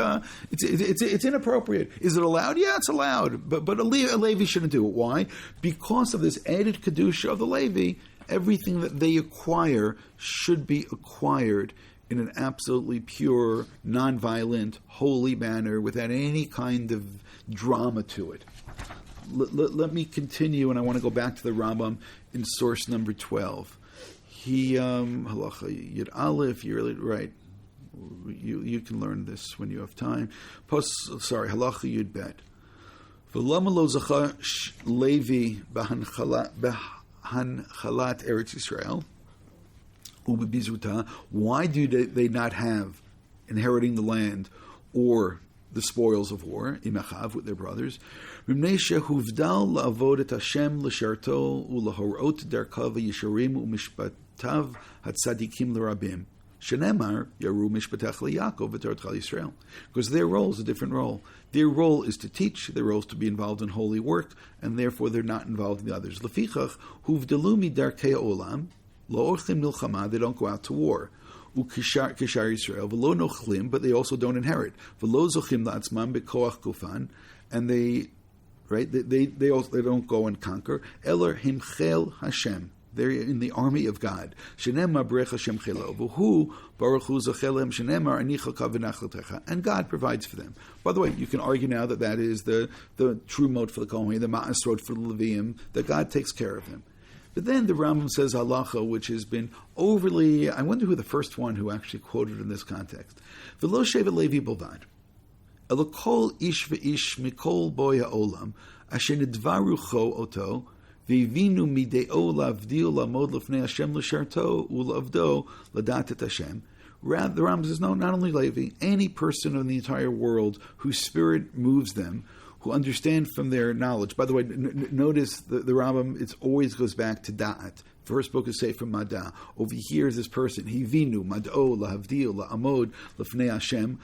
It's inappropriate. Is it allowed? Yeah, it's allowed. But a Levi shouldn't do it. Why? Because of this added kedusha of the Levi. Everything that they acquire should be acquired in an absolutely pure, non-violent, holy manner without any kind of drama to it. Let me continue, and I want to go back to the Rambam in source number 12. He halacha yud aleph. You're right. You can learn this when you have time. Halacha yud bet. V'lama lo zacha Levi Hanchalat Eretz Yisrael, Ubebizuta. Why do they not have inheriting the land or the spoils of war, imachav, with their brothers? Rimnesha huvdal la'avodet Hashem l'sharto u'lahorot darkav yisharim u'mishpatav hatzadikim l'rabim. Shenemar yaru mishpatach liYaakov v'torah Yisrael. Because their role is a different role. Their role is to teach. Their role is to be involved in holy work, and therefore they're not involved in the others. Lefichach huvdalu midarkei olam lo orchim milchama. They don't go out to war. Ukishar Yisrael v'lo nochlim, but they also don't inherit. V'lo zochim la'atzman bekoach gufan, and they don't go and conquer. Eler himchel Hashem. They're in the army of God. Shenema Berech Hashem Chelo, V'hu Baruch Hu Zachelem Shenema Anichaka V'Nachletecha, and God provides for them. By the way, you can argue now that is the true mode for the Kohen, the Ma'as road for the Levium, that God takes care of them. But then the Rambam says halacha, which has been overly, I wonder who the first one who actually quoted in this context. V'lo shevet Levi bolvad, elo kol ish v'ish mikol boy ha'olam, asher nidvaru cho oto, v'ivinu mideo lavdil lamod lefnei Hashem l'sharto u'lavdo ladat et Hashem. The Rambam says, no, not only Levi, any person in the entire world whose spirit moves them, who understand from their knowledge. By the way, notice the Rambam, it always goes back to Da'at. First book is Sefer Mada. Over here is this person, Hivinu, Mad'o, Lahavdil, La'amod, Lefnei Hashem,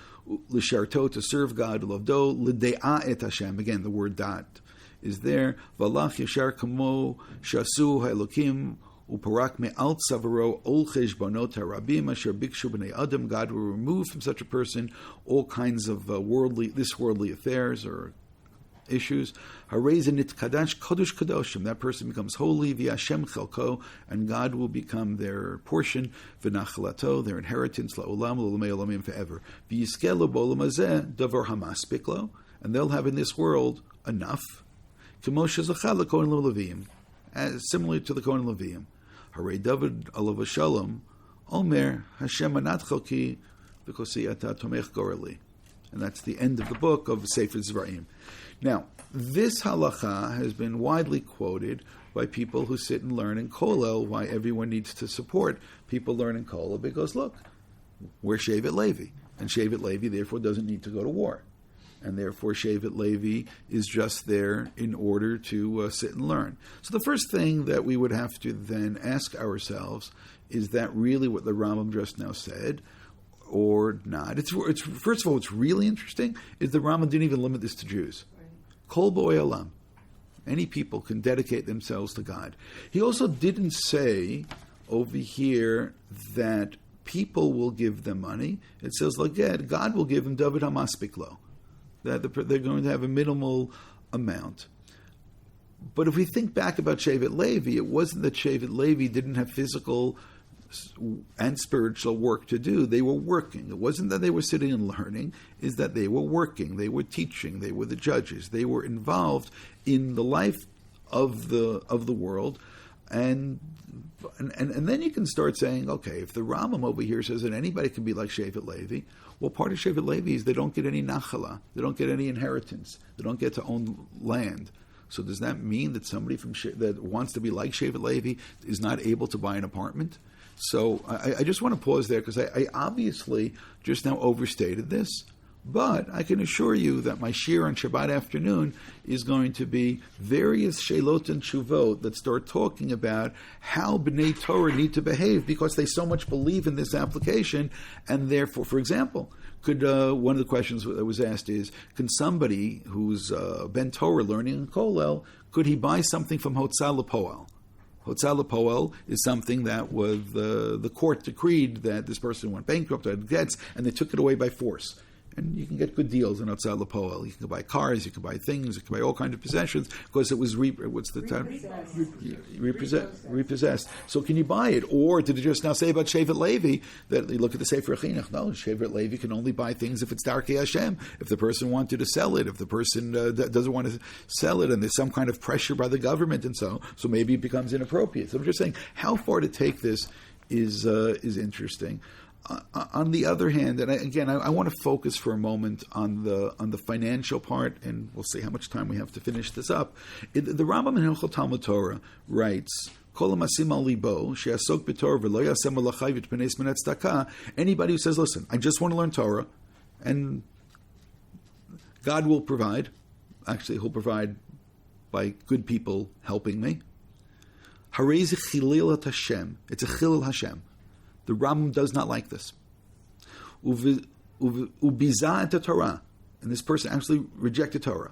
L'sharto, to serve God, L'avdo, L'de'a et Hashem. Again, the word Da'at is there. V'alach yashar kamo, Shasu ha'elokim, Uparak me'al tzavaro, Ol cheshbonot ha'rabim, Asher bikshu b'nei Adam. God will remove from such a person all kinds of worldly affairs or issues. That person becomes holy, v'Hashem chelko, and God will become their portion, v'nachalato, their inheritance, la'olam, l'olamei olamim, forever. V'yizkelo b'olam hazeh davar hamaspik lo, and they'll have in this world enough. K'mo shezachah l'kohen l'levim, similar to the Kohen Leviim. Harei David alav shalom, Omer Hashem anat chelki, v'kosi ata tomech goreli. And that's the end of the book of Sefer Zvarim. Now, this halacha has been widely quoted by people who sit and learn in Kollel, why everyone needs to support people learning Kollel, because look, we're Shevet Levi, and Shevet Levi therefore doesn't need to go to war. And therefore Shevet Levi is just there in order to sit and learn. So the first thing that we would have to then ask ourselves, is that really what the Rambam just now said, or not? It's first of all, what's really interesting is the Rambam didn't even limit this to Jews. Kol bo'ei olam. Any people can dedicate themselves to God. He also didn't say over here that people will give them money. It says, like God will give them David hamaspik lo, that they're going to have a minimal amount. But if we think back about Shevet Levi, it wasn't that Shevet Levi didn't have physical and spiritual work to do. They were working. It wasn't that they were sitting and learning, is that they were working, they were teaching, they were the judges, they were involved in the life of the world, and then you can start saying, okay, if the Rambam over here says that anybody can be like Shevet Levi, well, part of Shevet Levi is they don't get any nachala, they don't get any inheritance, they don't get to own land. So does that mean that somebody that wants to be like Shevet Levi is not able to buy an apartment? So I just want to pause there, because I obviously just now overstated this, but I can assure you that my shir on Shabbat afternoon is going to be various shelot and shuvot that start talking about how B'nai Torah need to behave, because they so much believe in this application, and therefore, for example, could one of the questions that was asked is, can somebody who's ben Torah learning in Kollel, could he buy something from Hotzah L'Poel? Hotzah L'Poel is something that was the court decreed that this person went bankrupt or had debts, and they took it away by force. And you can get good deals in Hotzah L'Poel. You can buy cars, you can buy things, you can buy all kinds of possessions, because it was repossessed. So can you buy it? Or did it just now say about Shevet Levi that you look at the Sefer Chinuch? No, Shevet Levi can only buy things if it's Darkei Hashem. If the person wanted to sell it, if the person doesn't want to sell it, and there's some kind of pressure by the government, and so maybe it becomes inappropriate. So I'm just saying how far to take this is interesting. On the other hand, and I want to focus for a moment on the financial part, and we'll see how much time we have to finish this up. The Rambam in Hilchot Talmud Torah writes, anybody who says, listen, I just want to learn Torah, and God will provide. Actually, He'll provide by good people helping me. It's a chilil Hashem. The Rambam does not like this. Ubizah et Torah, and this person actually rejected Torah.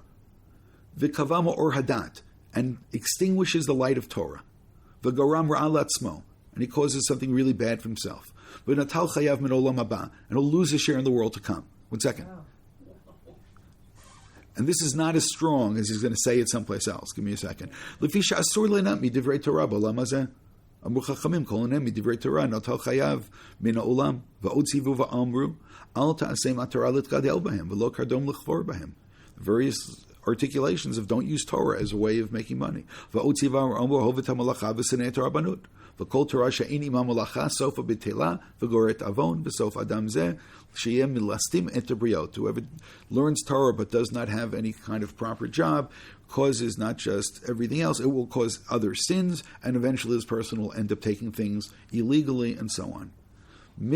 V'kavama or hadat, and extinguishes the light of Torah. V'garam ra'al atzmo, and he causes something really bad for himself. V'natal chayav min olam haba, and he'll lose his share in the world to come. 1 second. And this is not as strong as he's going to say it someplace else. Give me a second. L'fisha asur le'nat mi divrei Torah b'olam hazeh. אמרו חכמים, כל עיניהם מדברי תורה, נטל חייו מן העולם, ועוד ציוו ואמרו, אל תעשה מטרה להתגדל בהם, ולא קרדום לכפור בהם. Various articulations of don't use Torah as a way of making money. ועוד ציווה ואמרו, אהוב את המלאכה ושנא את הרבנות. וכל תורה שאין עמה מלאכה, סופה בטלה, וגוררת עוון, בסוף אדם זה, שיהיה מלסטים את הבריות. Whoever learns Torah but does not have any kind of proper job causes not just everything else, it will cause other sins, and eventually this person will end up taking things illegally, and so on. And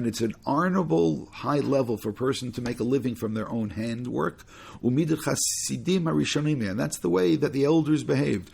it's an honorable high level for a person to make a living from their own handwork. And that's the way that the elders behaved.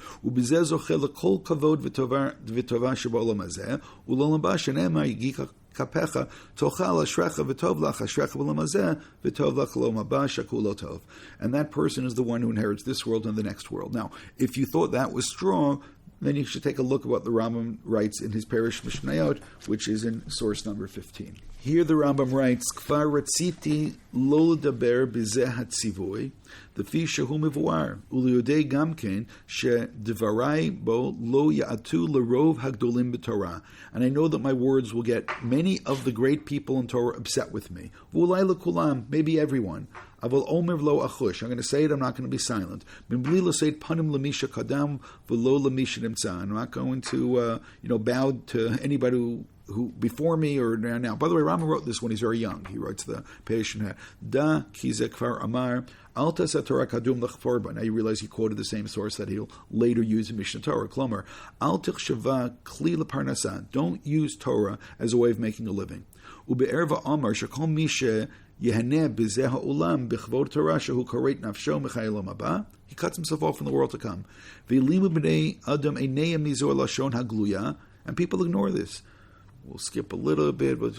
And that person is the one who inherits this world and the next world. Now, if you thought that was strong, then you should take a look at what the Rambam writes in his Parish Mishnayot, which is in source number 15. Here the Rambam writes, Kfar ratziti lo ledaber bizeh hatzivui, the shehu mevuar, uliyodei gamken shedvarai bo lo ya'atu lerov hagdolim b'Torah. And I know that my words will get many of the great people in Torah upset with me. V'ulai lekulam, maybe everyone. Aval omer v'lo achush. I'm going to say it, I'm not going to be silent. B'mbli l'seit panim l'misha kadam v'lo l'misha nimtza. I'm not going to, bow to anybody who before me or now. By the way, Rama wrote this when he's very young. He writes the patient Da kize kfar amar alta satorah kadum lechforba. Now you realize he quoted the same source that he'll later use in Mishnah Torah. Klomer al tichshava kli leparnasa. Don't use Torah as a way of making a living. Ube'erva amar shekol mishe yehaneh bizeh ha'olam b'chvod Torah shehu koreit nafsho mechayel haba. He cuts himself off from the world to come. Ve'limu b'nei adam einei mizor lashon hagluya. And people ignore this. We'll skip a little bit, and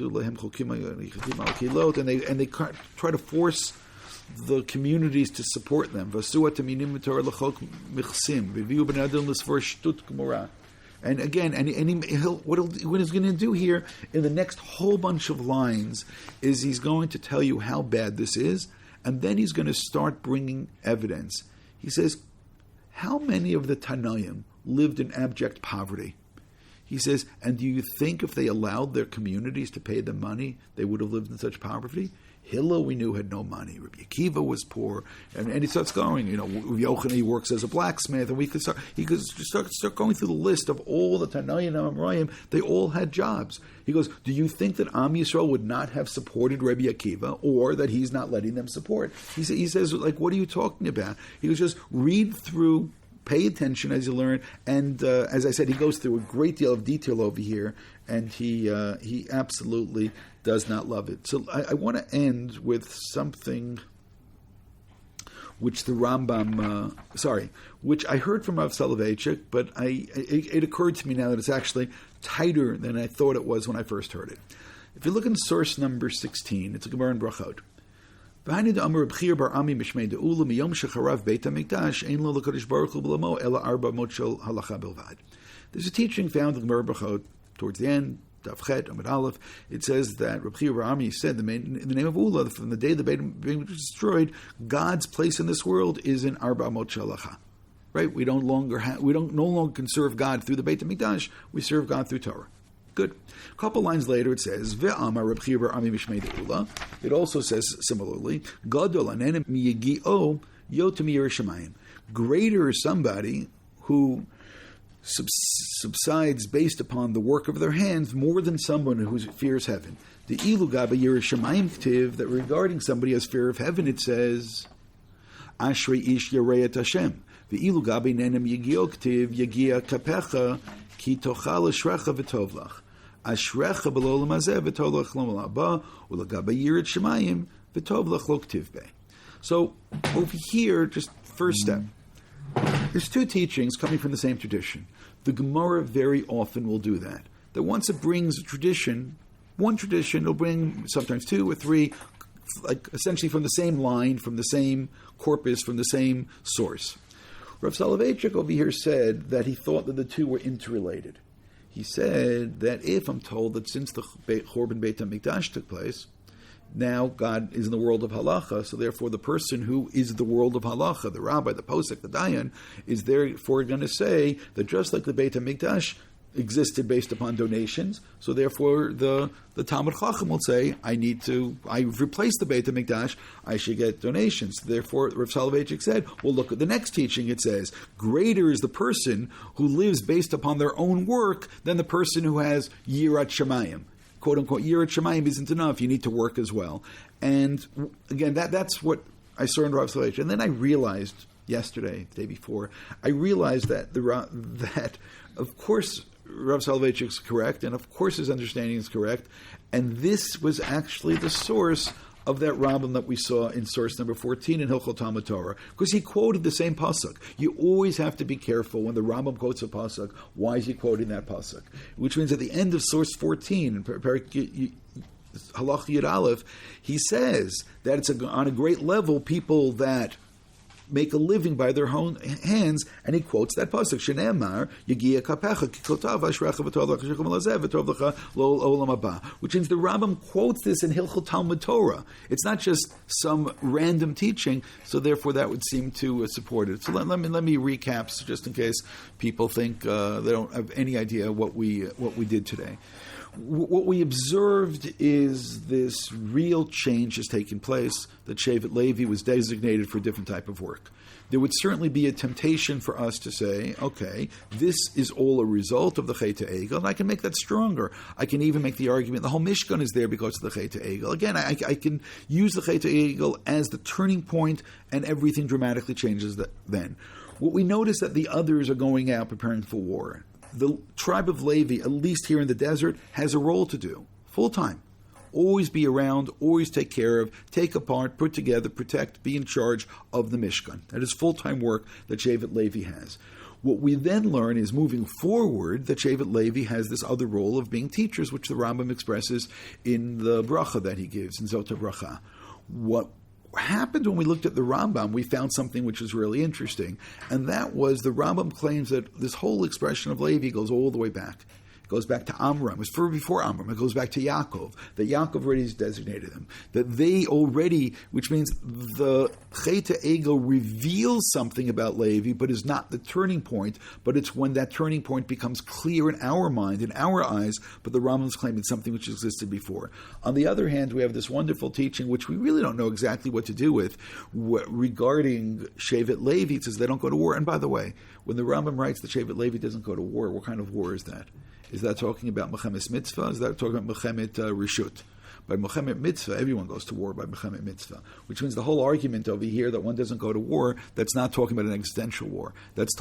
they try to force the communities to support them. And again, what he's going to do here in the next whole bunch of lines is he's going to tell you how bad this is, and then he's going to start bringing evidence. He says, how many of the Tanaim lived in abject poverty? He says, and do you think if they allowed their communities to pay them money, they would have lived in such poverty? Hillel, we knew, had no money. Rabbi Akiva was poor. And he starts going, Yochanan works as a blacksmith. And he could start going through the list of all the Tanaim and Amrayim. They all had jobs. He goes, do you think that OUisrael would not have supported Rabbi Akiva, or that he's not letting them support? He says, what are you talking about? He goes, just read through, pay attention as you learn, and as I said, he goes through a great deal of detail over here, and he absolutely does not love it. So I want to end with something which the Rambam, which I heard from Rav Soloveitchik, but it occurred to me now that it's actually tighter than I thought it was when I first heard it. If you look in source number 16, it's a Gemara in Brachot. There's a teaching found in the Gemara Brachot towards the end, Daf Chet, Amud Aleph. It says that Reb Chia bar Ami said in the name of Ula, from the day the Beit was destroyed, God's place in this world is in Arba Amot Shalacha. Right? We no longer can serve God through the Beit HaMikdash. We serve God through Torah. Good. A couple lines later it says, Ve'amar Reb Chia bar Ami mishmei de'ula. It also says similarly, Gadol anenem miyegio yotem Yerushalayim. Greater is somebody who subsides based upon the work of their hands more than someone who fears heaven. The ilu gaba Yerushalayim ktiv, that regarding somebody as fear of heaven, it says, Ashrei ish yareyat Hashem. The ilu gaba nenem yegio ktiv yegia kapecha ki tochal ashrecha v'tov lach. Ashrecha b'lo l'mazeh v'tov lach lo l'aba u'l'gaba yirat shemayim v'tov lach lo ktiv be. So over here, just first step. There's two teachings coming from the same tradition. The Gemara very often will do that. That once it brings a tradition, one tradition, it'll bring sometimes two or three, like essentially from the same line, from the same corpus, from the same source. Rav Soloveitchik over here said that he thought that the two were interrelated. He said that if I'm told that since the Chorban Beit HaMikdash took place, now God is in the world of halacha, so therefore the person who is the world of halacha, the rabbi, the posek, the dayan, is therefore going to say that just like the Beit HaMikdash existed based upon donations, so therefore the Talmud Chacham will say, I've replaced the Beit HaMikdash, I should get donations. Therefore, Rav Soloveitchik said, well, look at the next teaching, it says, greater is the person who lives based upon their own work than the person who has Yirat Shamayim. Quote unquote, Yirat Shamayim isn't enough, you need to work as well. And again, that's what I saw in Rav Soloveitchik. And then I realized yesterday, the day before, I realized that that of course Rav Soloveitchik is correct, and of course his understanding is correct, and this was actually the source of that Rambam that we saw in source number 14 in Hilchot Talmud Torah, because he quoted the same pasuk. You always have to be careful when the Rambam quotes a pasuk. Why is he quoting that pasuk? Which means at the end of source 14 in Halach Yud Aleph, he says that it's on a great level people that make a living by their own hands, and he quotes that pasuk, Shene'emar, Yegiya kapecha, kikotav ashrecha v'tov lecha shechem alazeh v'tov lecha lo olam haba, which means the Rambam quotes this in Hilchot Talmud Torah. It's not just some random teaching, so therefore that would seem to support it. So let me recap, so just in case people think they don't have any idea what we did today. What we observed is this real change has taken place, that Shevet Levi was designated for a different type of work. There would certainly be a temptation for us to say, okay, this is all a result of the Chet HaEgel, and I can make that stronger. I can even make the argument the whole Mishkan is there because of the Chet HaEgel. Again, I can use the Chet HaEgel as the turning point, and everything dramatically changes then. What we notice that the others are going out preparing for war. The tribe of Levi, at least here in the desert, has a role to do, full-time. Always be around, always take care of, take apart, put together, protect, be in charge of the Mishkan. That is full-time work that Shevet Levi has. What we then learn is, moving forward, that Shevet Levi has this other role of being teachers, which the Rambam expresses in the bracha that he gives, in Zot HaBracha. What happened when we looked at the Rambam, we found something which was really interesting, and that was the Rambam claims that this whole expression of Levi goes all the way back. It goes back to Amram. It's before Amram. It goes back to Yaakov. That Yaakov already has designated them. That they already, which means the Chet HaEgel reveals something about Levi, but is not the turning point, but it's when that turning point becomes clear in our mind, in our eyes, but the Rambam's claim it's something which existed before. On the other hand, we have this wonderful teaching, which we really don't know exactly what to do with, regarding Shevet Levi. It says they don't go to war. And by the way, when the Rambam writes that Shevet Levi doesn't go to war, what kind of war is that? Is that talking about Mechemet Mitzvah? Is that talking about Mechemet Rishut? By Mechemet Mitzvah, everyone goes to war by Mechemet Mitzvah, which means the whole argument over here that one doesn't go to war, that's not talking about an existential war. That's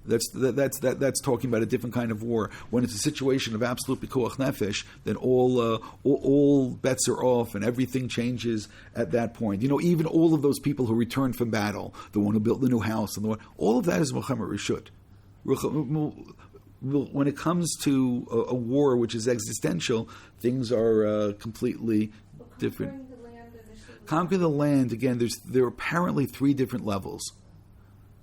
That's talking about a different kind of war. When it's a situation of absolute pikuach nefesh, then all bets are off and everything changes at that point. You know, even all of those people who returned from battle, the one who built the new house, and all of that is Mechemet Rishut. When it comes to a war which is existential, things are completely different. Conquering the land, again, there are apparently three different levels.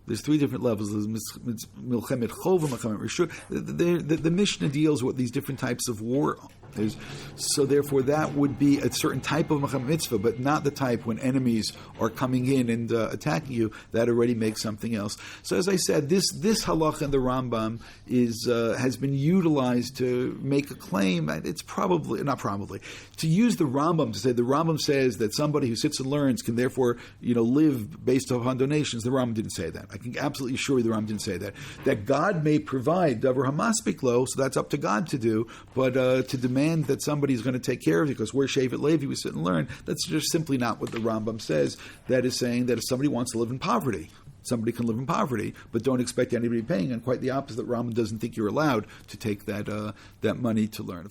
There's three different levels. There's Milchemet Chova, Milchemet Rishut. The Mishnah deals with these different types of war. So therefore, that would be a certain type of Mechemet Mitzvah, but not the type when enemies are coming in and attacking you. That already makes something else. So as I said, this halacha in the Rambam has been utilized to make a claim. It's to use the Rambam to say the Rambam says that somebody who sits and learns can therefore live based upon donations. The Rambam didn't say that. I can absolutely assure you the Rambam didn't say that. That God may provide davar hamaspik lo, so that's up to God to do, but to demand that somebody is going to take care of you because we're Shevet Levi, we sit and learn, that's just simply not what the Rambam says. That is saying that if somebody wants to live in poverty, somebody can live in poverty, but don't expect anybody paying, and quite the opposite, Rambam doesn't think you're allowed to take that money to learn.